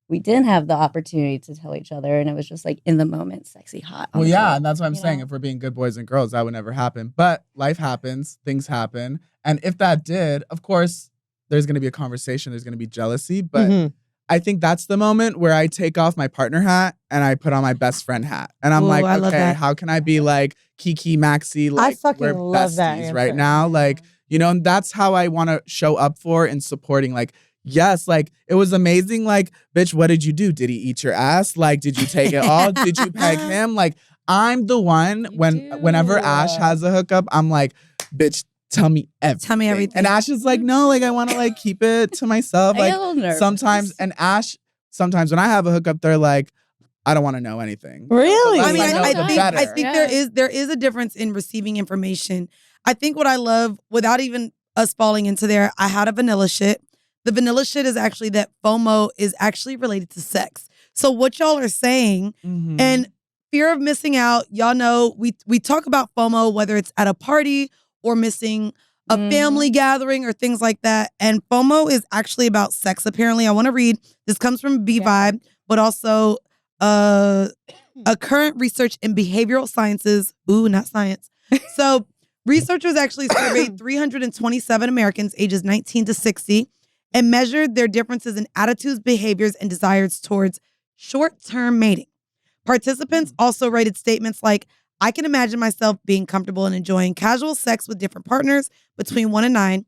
we didn't have the opportunity to tell each other and it was just like in the moment, sexy, hot. on Well, the yeah, floor, and that's what I'm you saying. know? If we're being good boys and girls, that would never happen. But life happens, things happen. And if that did, of course, there's going to be a conversation, there's going to be jealousy. But Mhm. I think that's the moment where I take off my partner hat and I put on my best friend hat. And I'm Ooh, like, I love okay, that. how can I be like Kiki, Maxie? Like, fucking we're love that besties right answer. now. Like, you know, and that's how I want to show up for and supporting. Like, yes, like, it was amazing. Like, bitch, what did you do? Did he eat your ass? Like, did you take it all? Did you peg him? Like, I'm the one You whenever do. Ash has a hookup, I'm like, bitch, tell me everything. Tell me everything. And Ash is like, no, like, I want to like keep it to myself. I Like, get a little nervous. sometimes when I have a hookup, they're like, I don't want to know anything. Really? But I mean, less I know, I the think better. I think Yeah. there is a difference in receiving information. I think what I love, without even us falling into there, I had a vanilla shit. The vanilla shit is actually that FOMO is actually related to sex. So what y'all are saying Mhm. and fear of missing out, y'all know we talk about FOMO whether it's at a party or missing a family gathering or things like that. And FOMO is actually about sex. Apparently, I want to read. This comes from B Vibe, but also a current research in behavioral sciences. Ooh, not science. So researchers actually surveyed 327 Americans ages 19 to 60 and measured their differences in attitudes, behaviors, and desires towards short-term mating. Participants also rated statements like, I can imagine myself being comfortable and enjoying casual sex with different partners between 1 and 9,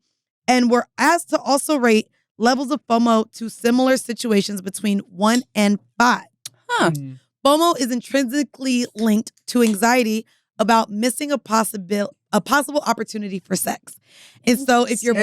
and were asked to also rate levels of FOMO to similar situations between 1 and 5. Huh. Mhm. FOMO is intrinsically linked to anxiety about missing a possible opportunity for sex. And so if your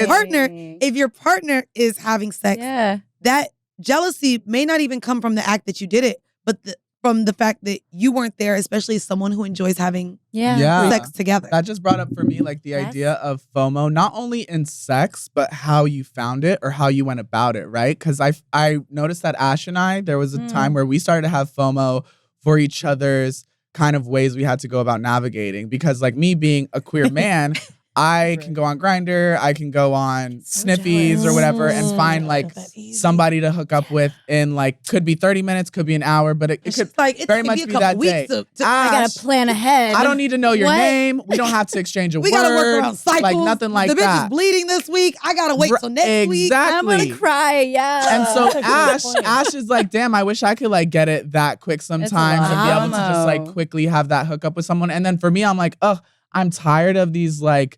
partner is having sex, Yeah. that jealousy may not even come from the act that you did it, but from the fact that you weren't there, especially as someone who enjoys having Yeah. sex together. That just brought up for me like the Yes. idea of FOMO, not only in sex, but how you found it or how you went about it, right? Because I noticed that Ash and I, there was a time where we started to have FOMO for each other's kind of ways we had to go about navigating. Because like me being a queer man, I can go on Grindr, I can go on Sniffies or jealous. whatever and find like Not that easy. somebody to hook up with in like, could be 30 minutes, could be an hour, but it It's could just like it very could much be a be couple that weeks day. to I Ash, gotta plan ahead. I don't need to know your What? name. We don't have to exchange a we word. gotta work around cycles. Like nothing like the bitch that. is bleeding this week. I gotta wait till next week. I'm Exactly. gonna cry. Yeah. And so That's a good point. Ash is like, damn, I wish I could like get it that quick sometimes and be able to just like FOMO. quickly have that hookup with someone. And then for me, I'm like, oh, I'm tired of these like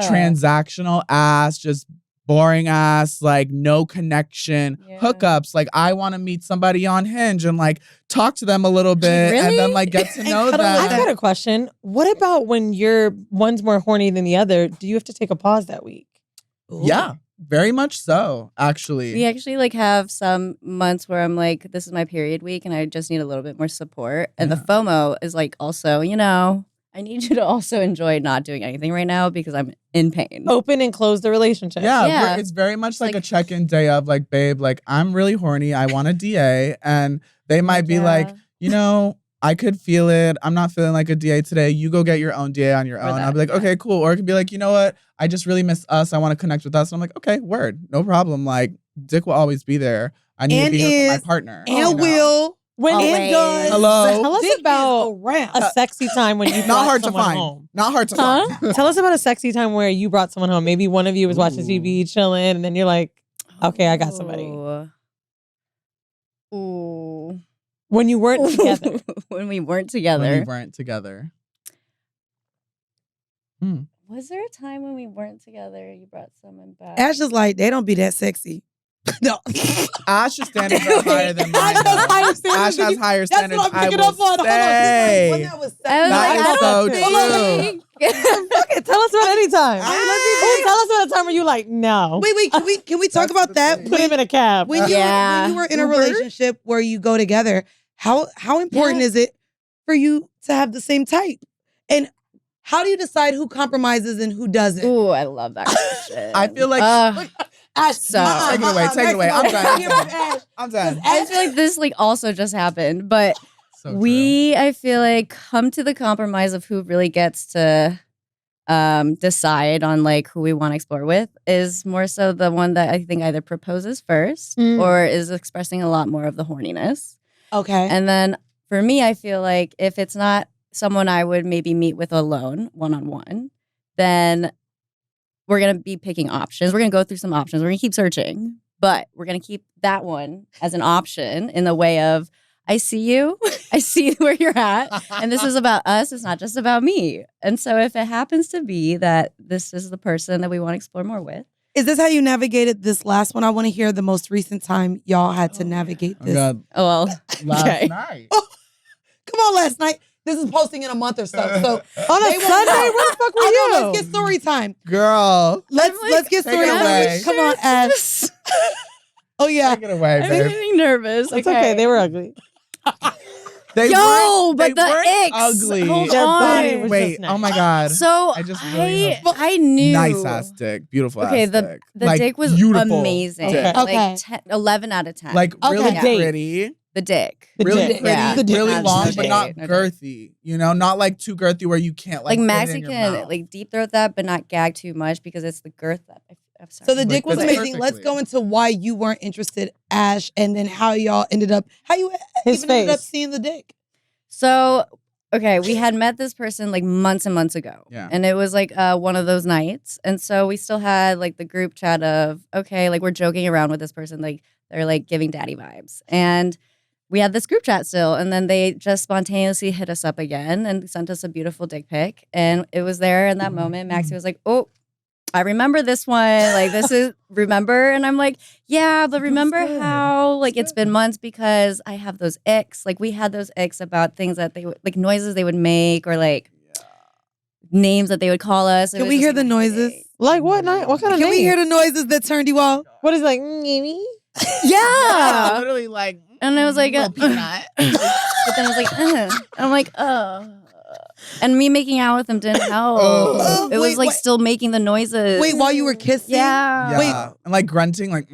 transactional ass, just boring ass, like no connection hookups. Like I want to meet somebody on Hinge and like talk to them a little bit and then like get to And know cuddle with I've them. got a question. What about when one's more horny than the other? Do you have to take a pause that week? Yeah, very much so, actually. We actually like have some months where I'm like, this is my period week and I just need a little bit more support. And the FOMO is like also, you know, I need you to also enjoy not doing anything right now because I'm in pain. Open and close the relationship. Yeah, Yeah. it's very much like a like- check-in day of like, babe, like I'm really horny. I want a DA. And they might be like, you know, I could feel it. I'm not feeling like a DA today. You go get your own DA on your own. I'll be like, okay, cool. Or it could be like, you know what? I just really miss us. I want to connect with us. And I'm like, okay, word. No problem. Like, dick will always be there. I need to And be here for is- my partner. And you know? will When Always. Hello. Tell us Dick is about around. a sexy time when you Not brought hard to someone find. home. Not hard to Huh? find. Tell us about a sexy time where you brought someone home. Maybe one of you was watching TV, chilling, and then you're like, okay, I got somebody. Ooh. When you weren't together. When we weren't together. When we weren't together. Was there a time when we weren't together? You brought someone back. Ash is like, they don't be that sexy. No. Ash's standards are higher than mine. Ash has higher standards Ash than has you. higher That's standards. what I'm I picking will up on. say. Hold on. He's like, when that was sexy. I was That like, is I so don't true. think. Tell us about any time. Tell us about a time where you like, no. Wait, can we talk That's about the that? thing. Put him in a cab. When you Yeah. were in a Uber? relationship where you go together, how important is it for you to have the same type? And how do you decide who compromises and who doesn't? Ooh, I love that question. I feel like Ash, So- Take it away, take it away. I'm done. I'm done. I feel like this also just happened, but So true. I feel like, come to the compromise of who really gets to decide on like who we want to explore with is more so the one that I think either proposes first or is expressing a lot more of the horniness. Okay. And then for me, I feel like if it's not someone I would maybe meet with alone, one-on-one, then we're going to be picking options. We're going to go through some options. We're going to keep searching, but we're going to keep that one as an option in the way of, I see you. I see where you're at. And this is about us. It's not just about me. And so if it happens to be that this is the person that we want to explore more with. Is this how you navigated this last one? I want to hear the most recent time y'all had to navigate Oh this. God, Oh, well. last Okay. night. Come on, last night. This is posting in a month or so. So On a they won't Sunday? know. Where the fuck were I you? know, let's get story time. Girl, Let's get take story it away. time. Come on, Ash. Oh yeah. take it away, I'm babe. getting nervous. It's okay. They were ugly. They Yo, weren't- but they the weren't icks. ugly. Hold Their on. body was Wait, just nice. oh my God. So I just really I knew. Nice ass dick. Beautiful Okay, ass the dick. the Like, dick was beautiful amazing. dick. Okay. Like 10, 11 out of 10. Like really Okay. pretty. the dick. The Really dick. pretty, Yeah. The dick. really Not long, just but the not dick. No dick. girthy. You know, not like too girthy where you can't Like like, Maxi put it in your can mouth. like deep throat that, but not gag too much because it's the girth that I'm sorry. So the dick was Like, amazing. Let's perfectly. go into why you weren't interested, Ash, and then how y'all ended up, how you His even ended up face. seeing the dick. So, okay, we had met this person like months and months ago. Yeah. And it was like one of those nights. And so we still had like the group chat of, okay, like we're joking around with this person. Like they're like giving daddy vibes. And we had this group chat still. And then they just spontaneously hit us up again and sent us a beautiful dick pic. And it was there in that moment. Maxie was like, oh, I remember this one. Like, this is, remember? And I'm like, yeah, but remember good. how, like, it's been months because I have those icks. Like, we had those icks about things that they would, like, noises they would make or, like, names that they would call us. It Can was we just hear the like, noises? hey. Like what night? What kind of Can we name? hear the noises that turned you off? What is it, like? Maybe. Yeah. literally like. And I was like, little peanut. but then I was like, I'm like, and me making out with him didn't help. Oh. It was Wait, like wait. still making the noises. Wait, while you were kissing? Yeah. Yeah. Wait. And like grunting, like,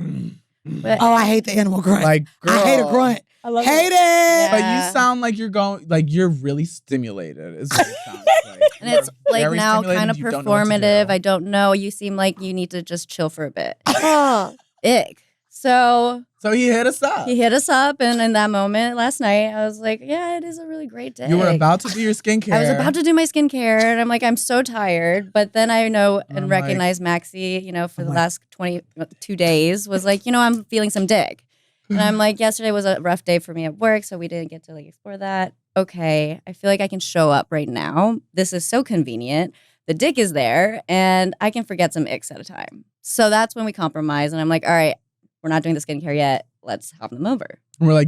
But- Oh, I hate the animal grunt. like girl. I hate a grunt. I love Hate it. Yeah. But you sound like you're going, like you're really stimulated. Is what it sounds like. And it's You're like very now stimulated, kind of you don't know what to performative. do. I don't know. You seem like you need to just chill for a bit. Huh. Ick. So So he hit us up. he hit us up, and in that moment last night, I was like, yeah, it is a really great day. You were about to do your skincare. I was about to do my skincare, and I'm like, I'm so tired. But then I know I'm and like- recognize Maxie, you know, for I'm the like- last 22 days was like, you know, I'm feeling some dick. And I'm like, yesterday was a rough day for me at work, so we didn't get to like explore that. Okay, I feel like I can show up right now. This is so convenient. The dick is there, and I can forget some icks at a time. So that's when we compromise, and I'm like, all right, we're not doing the skincare yet. Let's hop them over. And we're like,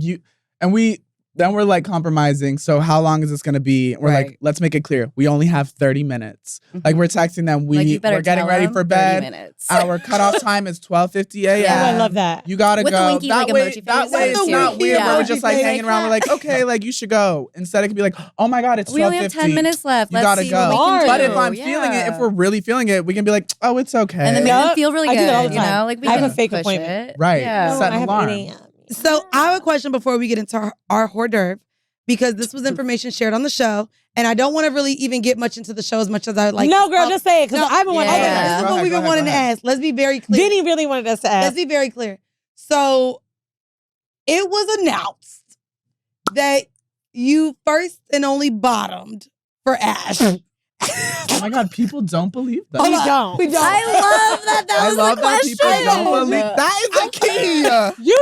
then we're like compromising. So how long is this going to be? We're like, Right. let's make it clear. We only have 30 minutes. Like we're texting them. Like, you better We're getting tell ready them for 30 bed. minutes. Our cutoff time is 12:50 a.m. Yeah. Oh, I love that. You gotta With the go. winky, that like, way, emoji that face. way With it's the not winky weird. But we're emoji just like face. hanging around. We're like, okay, like you should go. Instead, it could be like, oh my god, it's 12:50. We only have 10 minutes left. You Let's gotta see go. what we can do. But if I'm feeling it, if we're really feeling it, we can be like, oh, it's okay. and then make Yeah. them feel really I good. do that all the You time. know, like we I have can a fake push appointment. it. Right. Yeah. Set I an have alarm. 8 a.m. So I have a question before we get into our hors d'oeuvre, because this was information shared on the show, and I don't want to really even get much into the show as much as I would like. No, girl, just say it because No, I've been wanting to yeah. ask. This is Go what ahead, we've go been ahead, wanting go to ahead. ask. Let's be very clear. Vinny really wanted us to Let's ask. be very clear. So it was announced that you first and only bottomed for Ash. Oh my God, people don't believe that. We don't. We don't. I love that. That I was love the that question. people don't believe. That is the key.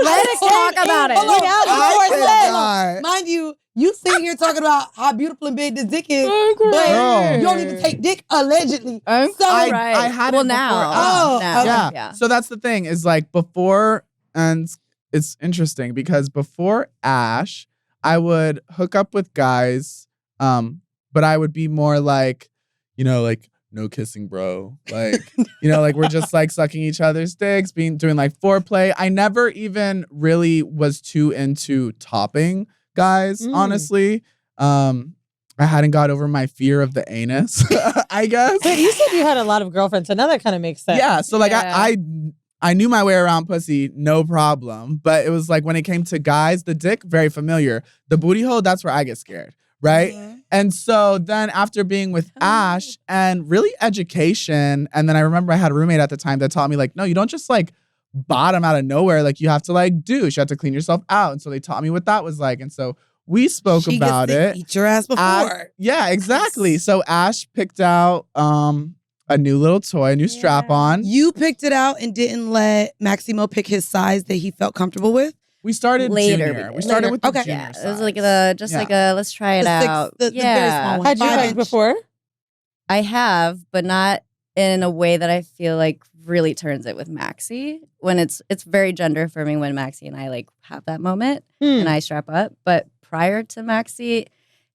Let's talk about it. Hold on. I Hold on. cannot. Mind you sitting here talking about how beautiful and big this dick is, Oh, but girl. you don't even take dick allegedly. I'm So- right. I had well it before. now. Oh, now. okay. Yeah. So that's the thing is like before, and it's interesting because before Ash, I would hook up with guys, but I would be more like, like no kissing, bro. Like, like we're just like sucking each other's dicks, doing like foreplay. I never even really was too into topping guys, honestly. I hadn't got over my fear of the anus, I guess. But you said you had a lot of girlfriends, so now that kind of makes sense. Yeah, so like I knew my way around pussy, no problem. But it was like when it came to guys, the dick, very familiar. The booty hole, that's where I get scared, right? Mhm. And so then after being with Ash and really education, and then I remember I had a roommate at the time that taught me like, no, you don't just like bottom out of nowhere. Like you have to like douche, you have to clean yourself out. And so they taught me what that was like. And so we spoke She about gets to it. eat your ass before. Yeah, exactly. So Ash picked out a new little toy, a new strap on. You picked it out and didn't let Maximo pick his size that he felt comfortable with. We started Later junior. we We did. started with the Okay. junior Yeah, it was size. like let's try it The six- out. the very small one. Had you 5 hugged inch. before? I have, but not in a way that I feel like really turns it with Maxi. When it's very gender affirming when Maxi and I like have that moment and I strap up. But prior to Maxi,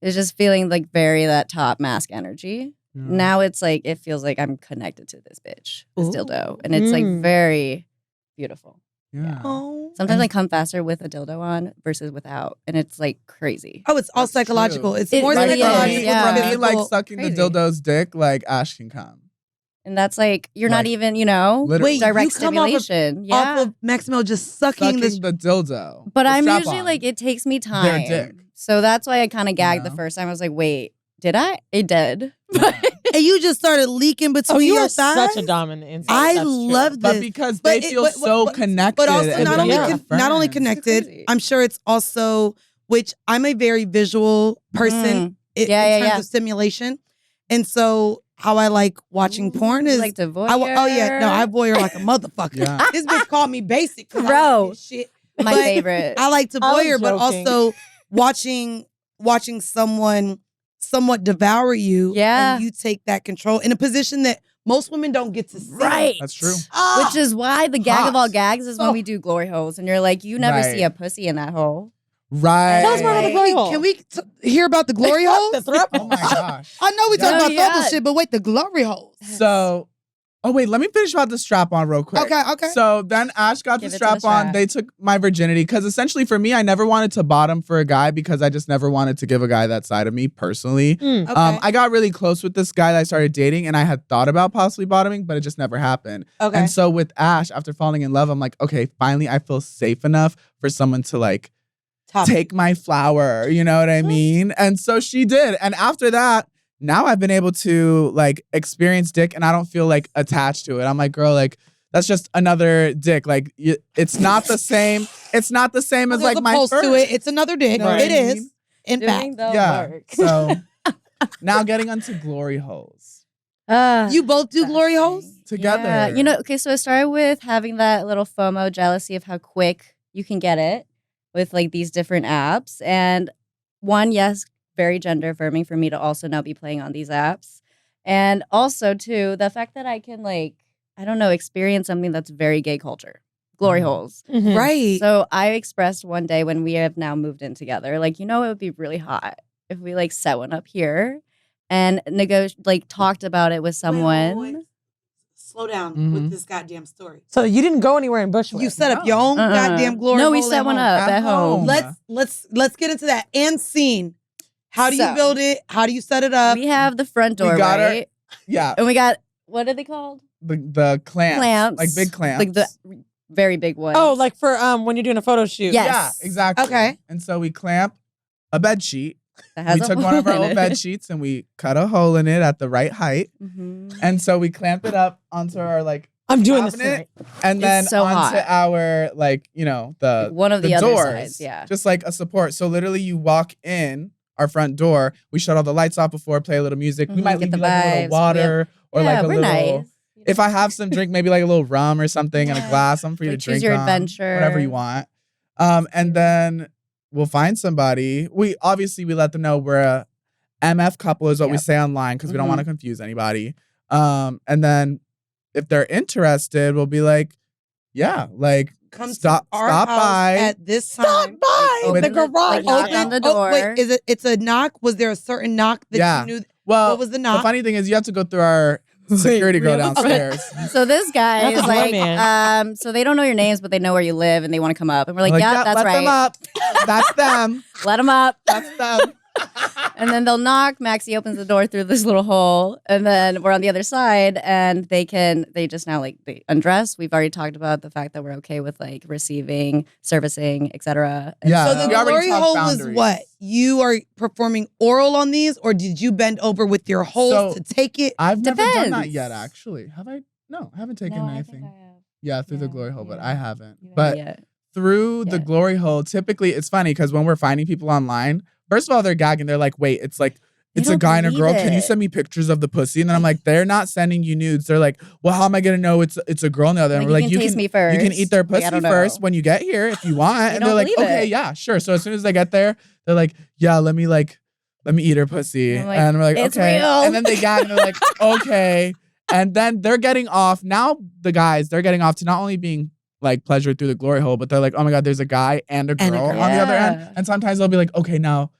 it's just feeling like very that top mask energy. Yeah. Now it's like it feels like I'm connected to this bitch, this Ooh. dildo, and it's like very beautiful. Yeah. Oh. Sometimes I come faster with a dildo on versus without, and it's like crazy. Oh, it's all That's psychological. true. It's It more really is, psychological. yeah. than For me, like physical. sucking Crazy. the dildo's dick, like Ash can come. And that's like you're Like, not even, literally. Wait, direct you come off of- stimulation. Yeah. Off of Maximo just sucking this. The dildo. But the I'm strap usually on. like, it takes me Their time. dick. So that's why I kind of gagged the know? first time. I was like, wait, did I? It did. And you just started leaking between Oh, you your are thighs. such a dominant inside. I That's true. love But this. because But they it- feel but- so but- connected. But also and not only Yeah. not only affirmed. connected, crazy. I'm sure it's also, which I'm a very visual person in Yeah, terms yeah. of stimulation. And so how I like watching porn is like to voyeur. oh yeah, no, I voyeur like a motherfucker. Yeah. This bitch called me basic. 'cause I Bro. like this shit. my But favorite. I like to I was voyeur, but joking. also watching someone somewhat devour you. Yeah. And you take that control in a position that most women don't get to see. Right. That's true. Ah! Which is why the gag of all Hot. gags is when Oh. we do glory holes, and you're like, you never see Right. a pussy in that hole. Right. Tell us more about the glory hole. Can we hear about the glory holes? The Throuple. Oh my gosh. I know we talk No, about yeah. throuple shit, but wait, the glory holes. So, wait, let me finish about the strap on real quick. Okay. So then Ash got Give the it to the strap on. strap. They took my virginity because essentially for me, I never wanted to bottom for a guy because I just never wanted to give a guy that side of me personally. Okay. I got really close with this guy that I started dating and I had thought about possibly bottoming, but it just never happened. Okay. And so with Ash, after falling in love, I'm like, okay, finally I feel safe enough for someone to like Top. take my flower, you know what I mean? And so she did. And after that, now I've been able to like experience dick and I don't feel like attached to it. I'm like, girl, like that's just another dick. Like it's not the same. It's not the same as There's like a my pulse first. to it. It's another dick. Know what It I is. mean? In fact, Doing the Yeah. work. So now getting onto glory holes you both do glory holes. together. Yeah. You know, okay, so it started with having that little FOMO jealousy of how quick you can get it with like these different apps. And one, yes, very gender affirming for me to also now be playing on these apps. And also, too, the fact that I can like, I don't know, experience something that's very gay culture. Glory holes. Mhm. Right. So I expressed one day when we have now moved in together, like, it would be really hot if we like set one up here and talked about it with someone. Wait. Slow down Mhm. with this goddamn story. So you didn't go anywhere in Bushwick. You set up your own goddamn glory No, we hole set at one home. up at home. Let's get into that and scene. How do you So- build it? How do you set it up? We have the front door, got her- right? Yeah. And we got, what are they called? The clamps. Clamps. Like big clamps. Like the very big ones. Oh, like for when you're doing a photo shoot. Yes. Yeah, exactly. Okay. And so we clamp a bed sheet. that has We a took one of our hole in old it. bed sheets and we cut a hole in it at the right height. Mhm. And so we clamped it up onto our like I'm doing this cabinet, tonight. and then It's so onto hot. our the One of the other doors, sides, yeah. just like a support. So literally, you walk in our front door. We shut all the lights off before, play a little music. We might Get leave the you like a little vibes. water or Yeah, like a we're little. nice. If I have some drink, maybe like a little rum or something in a Yeah. glass, something for you Like, to choose drink your on, adventure. whatever you want. And then we'll find somebody. We let them know we're a MF couple is what we Yep. say online because we don't want to confuse anybody. And then if they're interested, we'll be like, yeah, like Come stop to our house by. at this time. Stop by Open the garage. knock on the door. wait, it's a knock? Was there a certain knock that Yeah. you knew? Well, What was the knock? The funny thing is you have to go through our security girl downstairs. So this guy That's is a like, doorman. so they don't know your names, but they know where you live and they want to come up. And we're like, Like, yeah, that's let right. them up. That's them. Let them up. That's them. And then they'll knock. Maxie opens the door through this little hole, and then we're on the other side, and they just now like they undress. We've already talked about the fact that we're okay with like receiving, servicing, etc. Yeah. So the we already glory talked hole was boundaries. what? You are performing oral on these, or did you bend over with your holes So- to take it? I've never done that Depends. yet, actually. Have I? No, I haven't taken No, I anything. think I have. Yeah, through the Yeah, glory hole, but yeah. I haven't. You But haven't yet. through the Yeah. glory hole, typically it's funny because when we're finding people online, first of all, they're gagging. They're like, wait, it's a don't guy and a girl. believe Can you it. send me pictures of the pussy? And then I'm like, they're not sending you nudes. They're like, well, how am I gonna know it's a girl now? Then Like, we're like, you can taste me first. You can eat their Like, pussy I don't know. first when you get here if you want. They And don't they're like, believe okay, it. yeah, sure. So as soon as they get there, they're like, yeah, let me eat her pussy. I'm like, And we're like, "It's okay. real." And then they gag and they're like, okay. And then they're getting off. Now the guys, they're getting off to not only being like pleasure through the glory hole, but they're like, oh my God, there's a guy and a girl, And a girl. on the other end. Yeah. And sometimes they'll be like, okay, now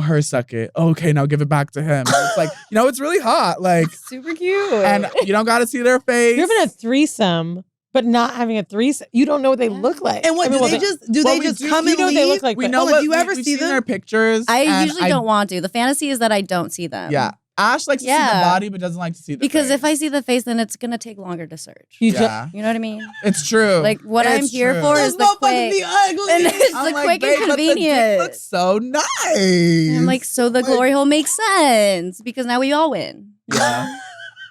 her suck it. Okay, now give it back to him. And it's like, it's really hot. Like, Super cute. and you don't got to see their face. You're having a threesome, but not having a threesome. You don't know what they look like. And what I mean, do well, they just do? well, They we just do- come you and know what leave? they look like. we but- know Hold on, what do you ever we've see seen them? their pictures. I and usually don't want to. The fantasy is that I don't see them. Yeah. Ash likes to see Yeah. the body, but doesn't like to see the Because face. if I see the face, then it's gonna take longer to search. You yeah, You know what I mean? it's true. Like what I'm It's here true. for Those is the motherfuckers quick. be ugly. And it's I'm the like, quick babe, and but the dick convenient. looks so nice. I'm like, so the glory hole makes sense because now we all win. yeah.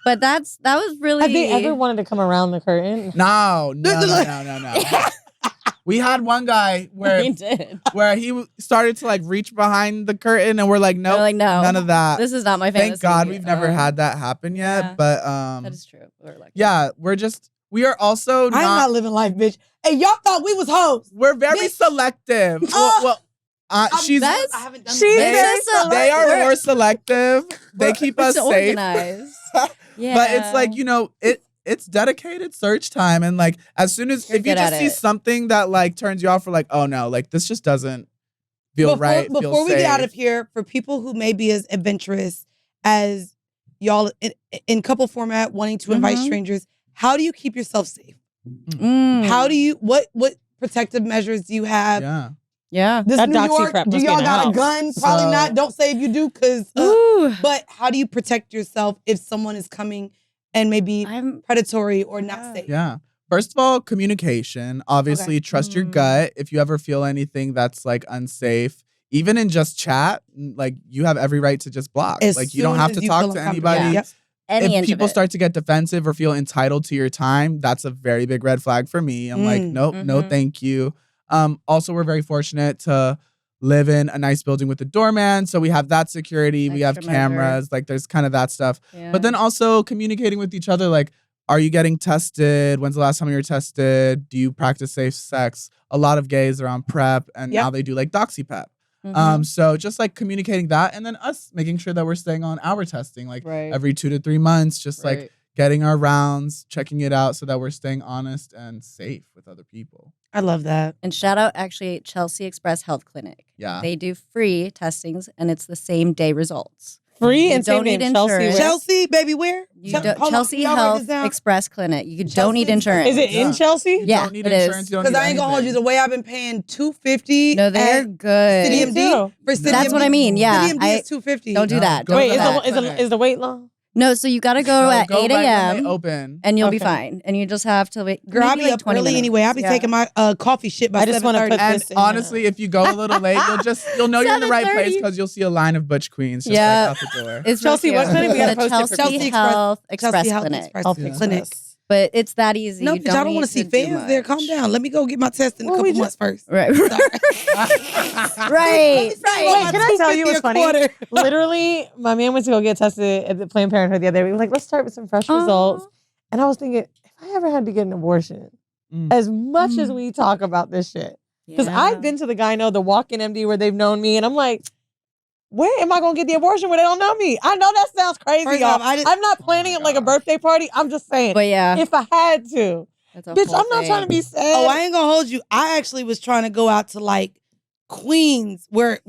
But that was really. Have they ever wanted to come around the curtain? No. We had one guy We did. where he started to like reach behind the curtain, and we're like, They're nope, like, no, none of that. This is not my fantasy. Thank God we've never had that happen yet. yeah. But That is true. We're lucky. yeah, we are also I'm not living life, bitch. Hey, y'all thought we was hoes. we're very Bitch. selective. She's That's- I haven't done She's that. very It's just they are we're- more selective. They keep we're us so safe. organized. Yeah. But it's like, it's dedicated search time. And like, as soon as, You're if you good just at see it. something that like turns you off, for like, oh no, like this just doesn't feel right. feel Before we get out safe. of here, for people who may be as adventurous as y'all in couple format, wanting to invite Mhm. strangers, how do you keep yourself safe? Mm. How do you what protective measures do you have? Yeah. Yeah. This That New doxy York, prep do must be y'all in the got a house. gun? Probably So- not. Don't say if you do, because. Ooh. But how do you protect yourself if someone is coming and maybe I'm. predatory or not safe? Yeah. First of all, communication. Obviously, trust your Mm. gut. If you ever feel anything that's like unsafe, even in just chat, like you have every right to just block. As Like you don't soon have as to you talk feel to uncomfortable. anybody. Yep. Any If inch people of it. start to get defensive or feel entitled to your time, that's a very big red flag for me. I'm like, nope, no, Mhm. thank you. Also, we're very fortunate to live in a nice building with a doorman, so we have that security. We have Extra cameras. measures. Like, there's kind of that stuff. Yeah. But then also communicating with each other, like, are you getting tested? When's the last time you were tested? Do you practice safe sex? A lot of gays are on PrEP, and Yep. now they do like DoxyPep. Mhm. So just like communicating that, and then us making sure that we're staying on our testing, like Right. every 2 to 3 months, just Right. like getting our rounds, checking it out so that we're staying honest and safe with other people. I love that. And shout out actually Chelsea Express Health Clinic. Yeah. They do free testings and it's the same day results. Free You and don't same need name, Chelsea. insurance. where? Chelsea, baby, where? You Chel- don't- hold on, Chelsea y'all write Health this down? Express Clinic. You don't Chelsea need Express. insurance. Is it in Yeah. Chelsea? You Yeah, don't need it is. insurance. You don't Because need I ain't gonna hold you. anything. The way I've been paying $250. No, they're at good. City Me MD too. for City That's MD. what I mean. Yeah. City MD is $250. Don't do No, that. go Don't Wait, do to that. that. is the wait long? No, so you got to go No, at go 8 right when a.m. they open. and you'll be Okay. fine. And you just have to wait. Girl, I'll maybe be like up 20 early minutes. anyway. I'll be Yeah. taking my coffee shit by I just wanna 7:30. put And this in, honestly, if you go a little late, you'll know you're in the right place 7:30. because you'll see a line of butch queens just Yeah. like out the door. It's Chelsea, real what cute. clinic? We gotta The post it for Chelsea people. Health Express Chelsea Health Clinic. Express Health Yeah. Clinic. Express. But it's that easy. No, You bitch, I don't need want to see do fans there. Calm much. down. Let me go get my test in a couple months first. Right. Sorry. Right. Wait, can I tell you what's funny? Quarter. Literally, my man went to go get tested at the Planned Parenthood the other day. We were like, let's start with some fresh results. And I was thinking, if I ever had to get an abortion, as much as we talk about this shit, because I've been to the gyno, the walk-in MD where they've known me, and I'm like, where am I going to get the abortion where they don't know me? I know that sounds crazy, First y'all. off, I'm not planning it like a birthday party. I'm just saying, But yeah, if I had to. that's a Bitch, whole I'm not thing. trying to be sad. Oh, I ain't gonna hold you. I actually was trying to go out to like Queens, where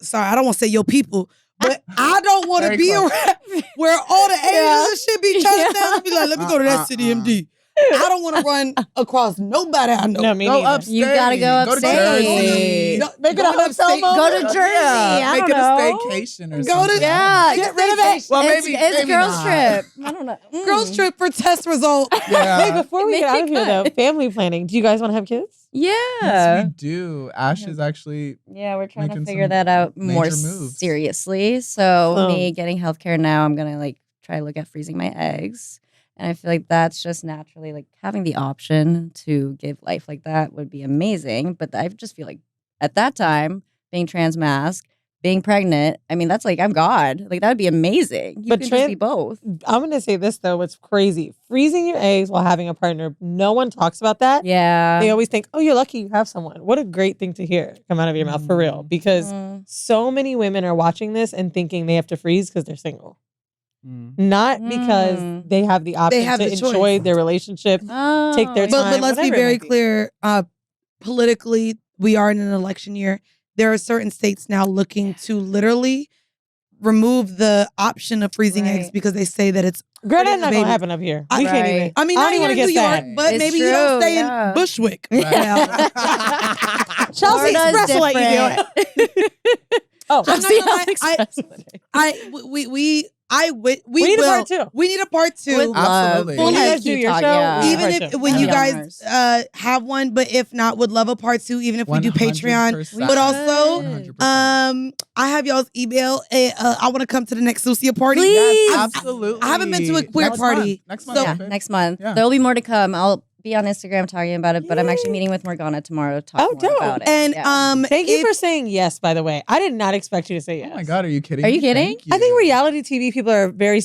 sorry, I don't want to say yo people, but I don't want to Very be close. around where all the Asians and shit be trying to stand and be like, let me go to that city MD. I don't want to run across nobody I know. No, me Go neither. upstate. You gotta go Go to upstate. Jersey. No, Make it a go hotel upstate. moment. Go to Jersey. Yeah, I make don't it a know. staycation or Go to- something. Yeah. Get rid of it. Well, it's maybe it's maybe girls not. trip. I don't know. Girls trip for test result. Wait, Yeah. before we Make get out it of here, though, good. family planning. Do you guys want to have kids? Yes, we do. Ash is actually Yeah, we're trying to Making figure some that out more major moves. seriously. So So- me getting healthcare now, I'm gonna like try to look at freezing my eggs. And I feel like that's just naturally like having the option to give life like that would be amazing. But I just feel like at that time, being trans mask, being pregnant, I mean, that's like I'm God. Like that would be amazing. You But can just be both. I'm going to say this, though. What's crazy. Freezing your eggs while having a partner. No one talks about that. Yeah. They always think, oh, you're lucky you have someone. What a great thing to hear come out of your mouth, for real. Because so many women are watching this and thinking they have to freeze because they're single. Not because they have the option have to the enjoy choice. their relationship. Oh, Take their yeah. time. But let's be whatever it very might be. clear. Politically, we are in an election year. There are certain states now looking to literally remove the option of freezing eggs Right. because they say that it's Girl, that's hurting not the going to baby. happen up here. I- We can't Right. even. I mean, I not don't here wanna in get New York, sad. but It's maybe you don't true, stay yeah. in Bushwick. Right. Yeah. Chelsea Florida's Express will let you do it. Oh, I'm not Chelsea gonna lie, we need a will. part two. We need a part two. Would love. Absolutely. When you Yeah, guys do your Peacock, show, yeah. we- Even part if two. when Yeah. you Yeah. guys have one, but if not, would love a part two. Even if we do Patreon, 100%. but also 100%. I have y'all's email. I want to come to the next Sucia party. Please. Yes, absolutely. I haven't been to a queer Next party. month. Next month. So- Yeah, babe. next month. Yeah. There'll be more to come. I'll be on Instagram talking about it, but I'm actually meeting with Morgana tomorrow to talk more dope. about it. And Yeah. Thank you if- for saying yes, by the way. I did not expect you to say yes. Oh my God, are you kidding? Are you me? kidding? Thank I think you. reality TV people are very,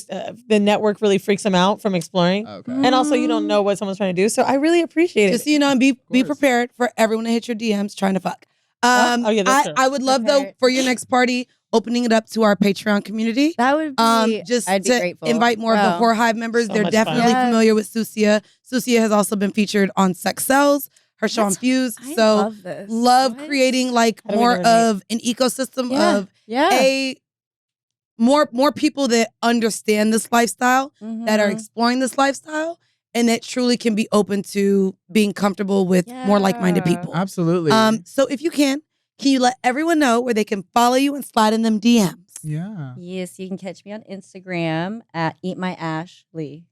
the network really freaks them out from exploring. Okay. And also, you don't know what someone's trying to do. So I really appreciate it. just so you know, and be course. prepared for everyone to hit your DMs trying to fuck. Oh, yeah, that's true. I would love though Prepared. for your next party opening it up to our Patreon community. That would be, Just I'd be to grateful. invite more of the Wow. Whore Hive members. So They're much fun. definitely Yes. familiar with Sucia. Sucia has also been featured on Sex Cells, her show on Fuse. I So love this. love What? creating like How do we more do it? of an ecosystem Yeah. of Yeah. more people that understand this lifestyle, that are Mhm. exploring this lifestyle, and that truly can be open to being comfortable with more like-minded Yeah. people. Absolutely. So if you can you let everyone know where they can follow you and slide in them DMs? yeah. Yes, you can catch me on Instagram at Eat My Ashley.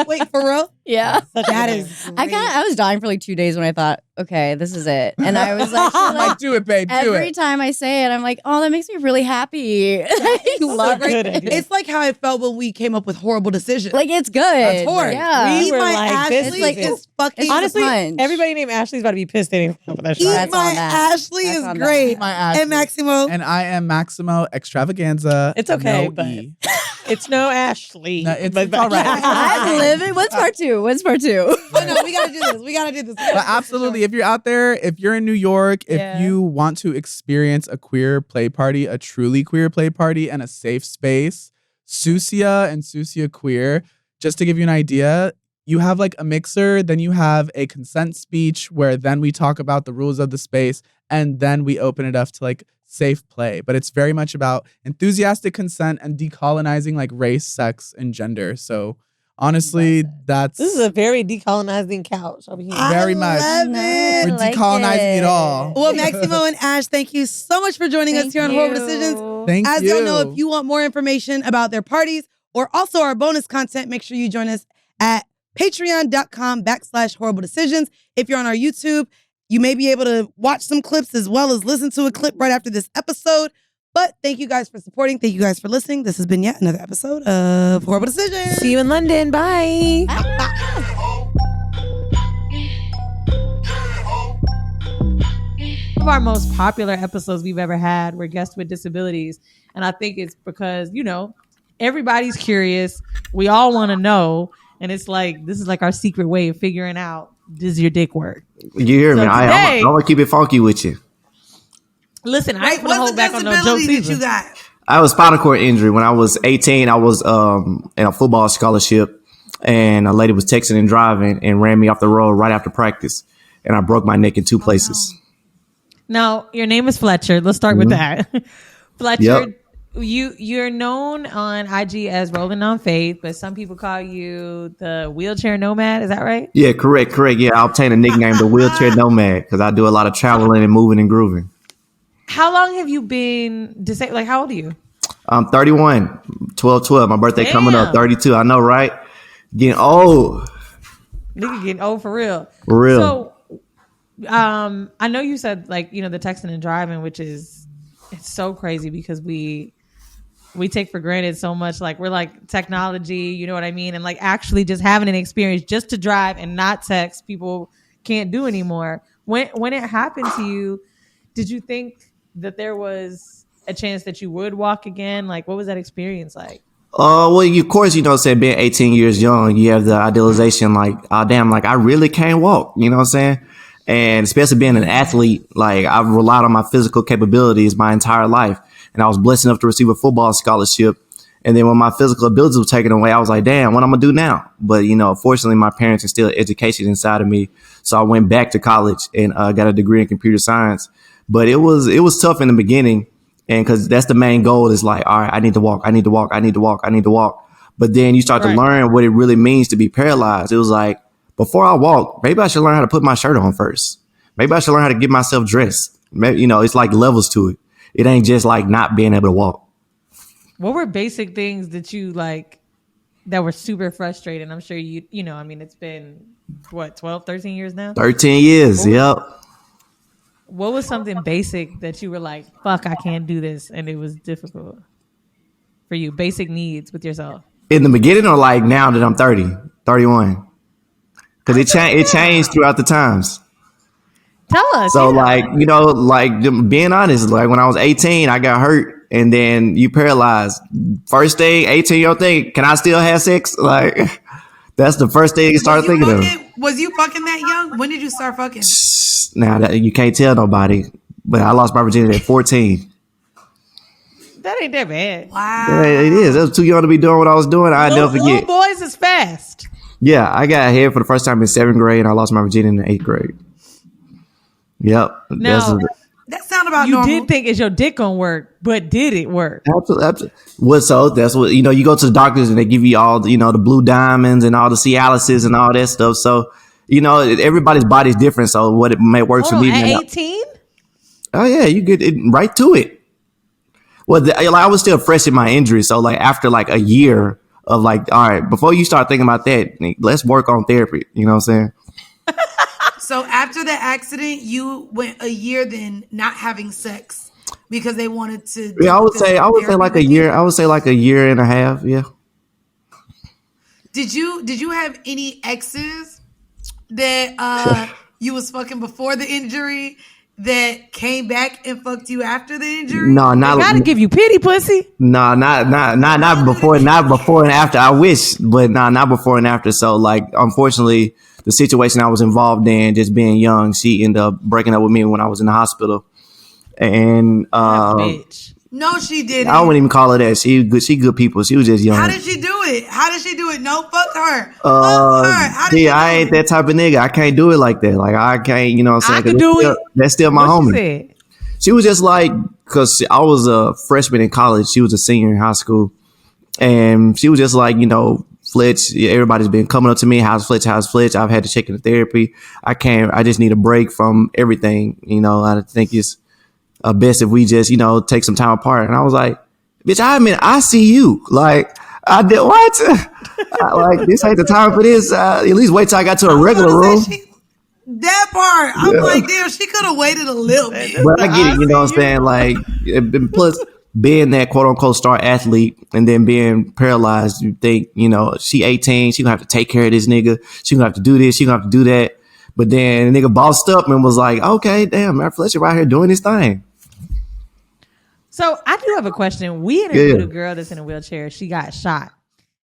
Wait, for real? Yeah. Such a That good is name. I was dying for like 2 days when I thought, okay, this is it. And I was like, I'm like, do it, babe. Do every it. time I say it, I'm like, oh, that makes me really happy. I love a good it. idea. It's like how I felt when we came up with Horrible Decisions. Like it's good. That's horrid. Yeah. We Eat were My like, this Ashley is- is fucking. it's Honestly, punch. everybody named Ashley's about to be pissed they didn't come up with that Eat shot. That's My on that. Ashley That's is on great. My Ashley. And Maximo. And I am Maximo Extravaganza. It's okay, no but- E. It's no Ashley. No, it's all right. I'm living. What's part two? What's part two? Oh no, we gotta do this. We gotta do this. But absolutely, if you're out there, if you're in New York, if Yeah. you want to experience a queer play party, a truly queer play party, and a safe space, Sucia and Sucia Queer, just to give you an idea, you have like a mixer, then you have a consent speech where then we talk about the rules of the space, and then we open it up to like safe play. But it's very much about enthusiastic consent and decolonizing like race, sex, and gender. So honestly, that's This is a very decolonizing couch over here. Very much. Love Nice. it. we're like decolonizing it all. Well, Maximo and Ash, thank you so much for joining us here on Horrible Decisions. Thank As you. y'all know, if you want more information about their parties or also our bonus content, make sure you join us at patreon.com/horrible decisions. If you're on our YouTube, you may be able to watch some clips as well as listen to a clip right after this episode. But thank you guys for supporting. Thank you guys for listening. This has been yet another episode of Horrible Decisions. See you in London. Bye. One of our most popular episodes we've ever had were guests with disabilities. And I think it's because, everybody's curious. We all want to know. And it's like, this is like our secret way of figuring out, does your dick work? You hear me? I want to keep it funky with you. Listen, I ain't gonna hold back on no jokes either. You got? I have a spinal cord injury. When I was 18, I was in a football scholarship, and a lady was texting and driving and ran me off the road right after practice, and I broke my neck in 2 places. Now, your name is Fletcher. Let's start with that. Fletcher, you're known on IG as Rolling on Faith, but some people call you the wheelchair nomad. Is that right? Yeah, correct. Yeah, I obtained a nickname, the wheelchair nomad, because I do a lot of traveling and moving and grooving. How long have you been disabled? Like, how old are you? I'm 31, 12/12. My birthday coming up, 32. I know, right? Getting old. Nigga getting old for real. For real. So, I know you said the texting and driving, which is, it's so crazy because we take for granted so much. Like, we're like technology, you know what I mean? And like actually just having an experience just to drive and not text, people can't do anymore. When it happened to you, did you think that there was a chance that you would walk again? Like, what was that experience like? Well, of course, being 18 years young, you have the idealization like, oh, damn, like I really can't walk, you know what I'm saying? And especially being an athlete, like I've relied on my physical capabilities my entire life. And I was blessed enough to receive a football scholarship. And then when my physical abilities were taken away, I was like, damn, what I'm going to do now? But, fortunately, my parents instilled education inside of me. So I went back to college and got a degree in computer science. But it was tough in the beginning. And because that's the main goal is like, all right, I need to walk. But then you start to learn what it really means to be paralyzed. It was like, before I walk, maybe I should learn how to put my shirt on first. Maybe I should learn how to get myself dressed. Maybe, it's like levels to it. It ain't just like not being able to walk. What were basic things that you like that were super frustrating? I'm sure it's been, 12, 13 years now? 13 years, yep. What was something basic that you were like, fuck, I can't do this, and it was difficult for you? Basic needs with yourself. In the beginning or like now that I'm 30, 31? Because it changed throughout the times. Tell us. So being honest, like when I was 18, I got hurt and then you paralyzed. First thing, 18-year-old thing, can I still have sex? Like that's the first thing you start thinking of. Was you fucking that young? When did you start fucking? Now that you can't tell nobody, but I lost my virginity at 14. That ain't that bad. Wow. Yeah, it is. I was too young to be doing what I was doing. I never forget. Little boys is fast. Yeah, I got head for the first time in 7th grade and I lost my virginity in 8th grade. Yep. Now, that sound about you normal. did think is your dick gonna work, but did it work? Absolutely. So that's what, you go to the doctors and they give you all, the blue diamonds and all the Cialises and all that stuff. So, everybody's body's different. So what it may work for me. At 18? Oh yeah, you get it right to it. Well, I was still fresh in my injury. So like after like a year of like, all right, before you start thinking about that, let's work on therapy. You know what I'm saying? So after the accident, you went a year then not having sex because they wanted to. Yeah, I would say like a year. I would say like a year and a half. Yeah. Did you have any exes that you was fucking before the injury that came back and fucked you after the injury? No, not. I gotta give you pity, pussy. No, not before and after. I wish, but not before and after. So like, unfortunately, the situation I was involved in, just being young, she ended up breaking up with me when I was in the hospital. And Bitch. No, she didn't. I wouldn't even call her that. She good people. She was just young. How did she do it? No, fuck her. Fuck her. How did she do I ain't that type of nigga. I can't do it like that. Like I can't, you know what I'm saying? I can do it. That's still my What homie. she said? She was just like, because I was a freshman in college. She was a senior in high school. And she was just like, Fletch, everybody's been coming up to me. How's Fletch? I've had to check into therapy. I just need a break from everything. I think it's best if we just, take some time apart. And I was like, bitch, I see you. Like, I did what? Like, this ain't the time for this. At least wait till I got to a regular room. That part. I'm like, damn, she could have waited a little bit. But I get it, you know what I'm saying? Like, plus, being that quote unquote star athlete and then being paralyzed, you think, you know, she 18, she gonna have to take care of this nigga. She gonna have to do this, she gonna have to do that. But then the nigga bossed up and was like, okay, damn, Matt Fletcher right here doing his thing. So I do have a question. We interviewed a girl that's in a wheelchair. She got shot.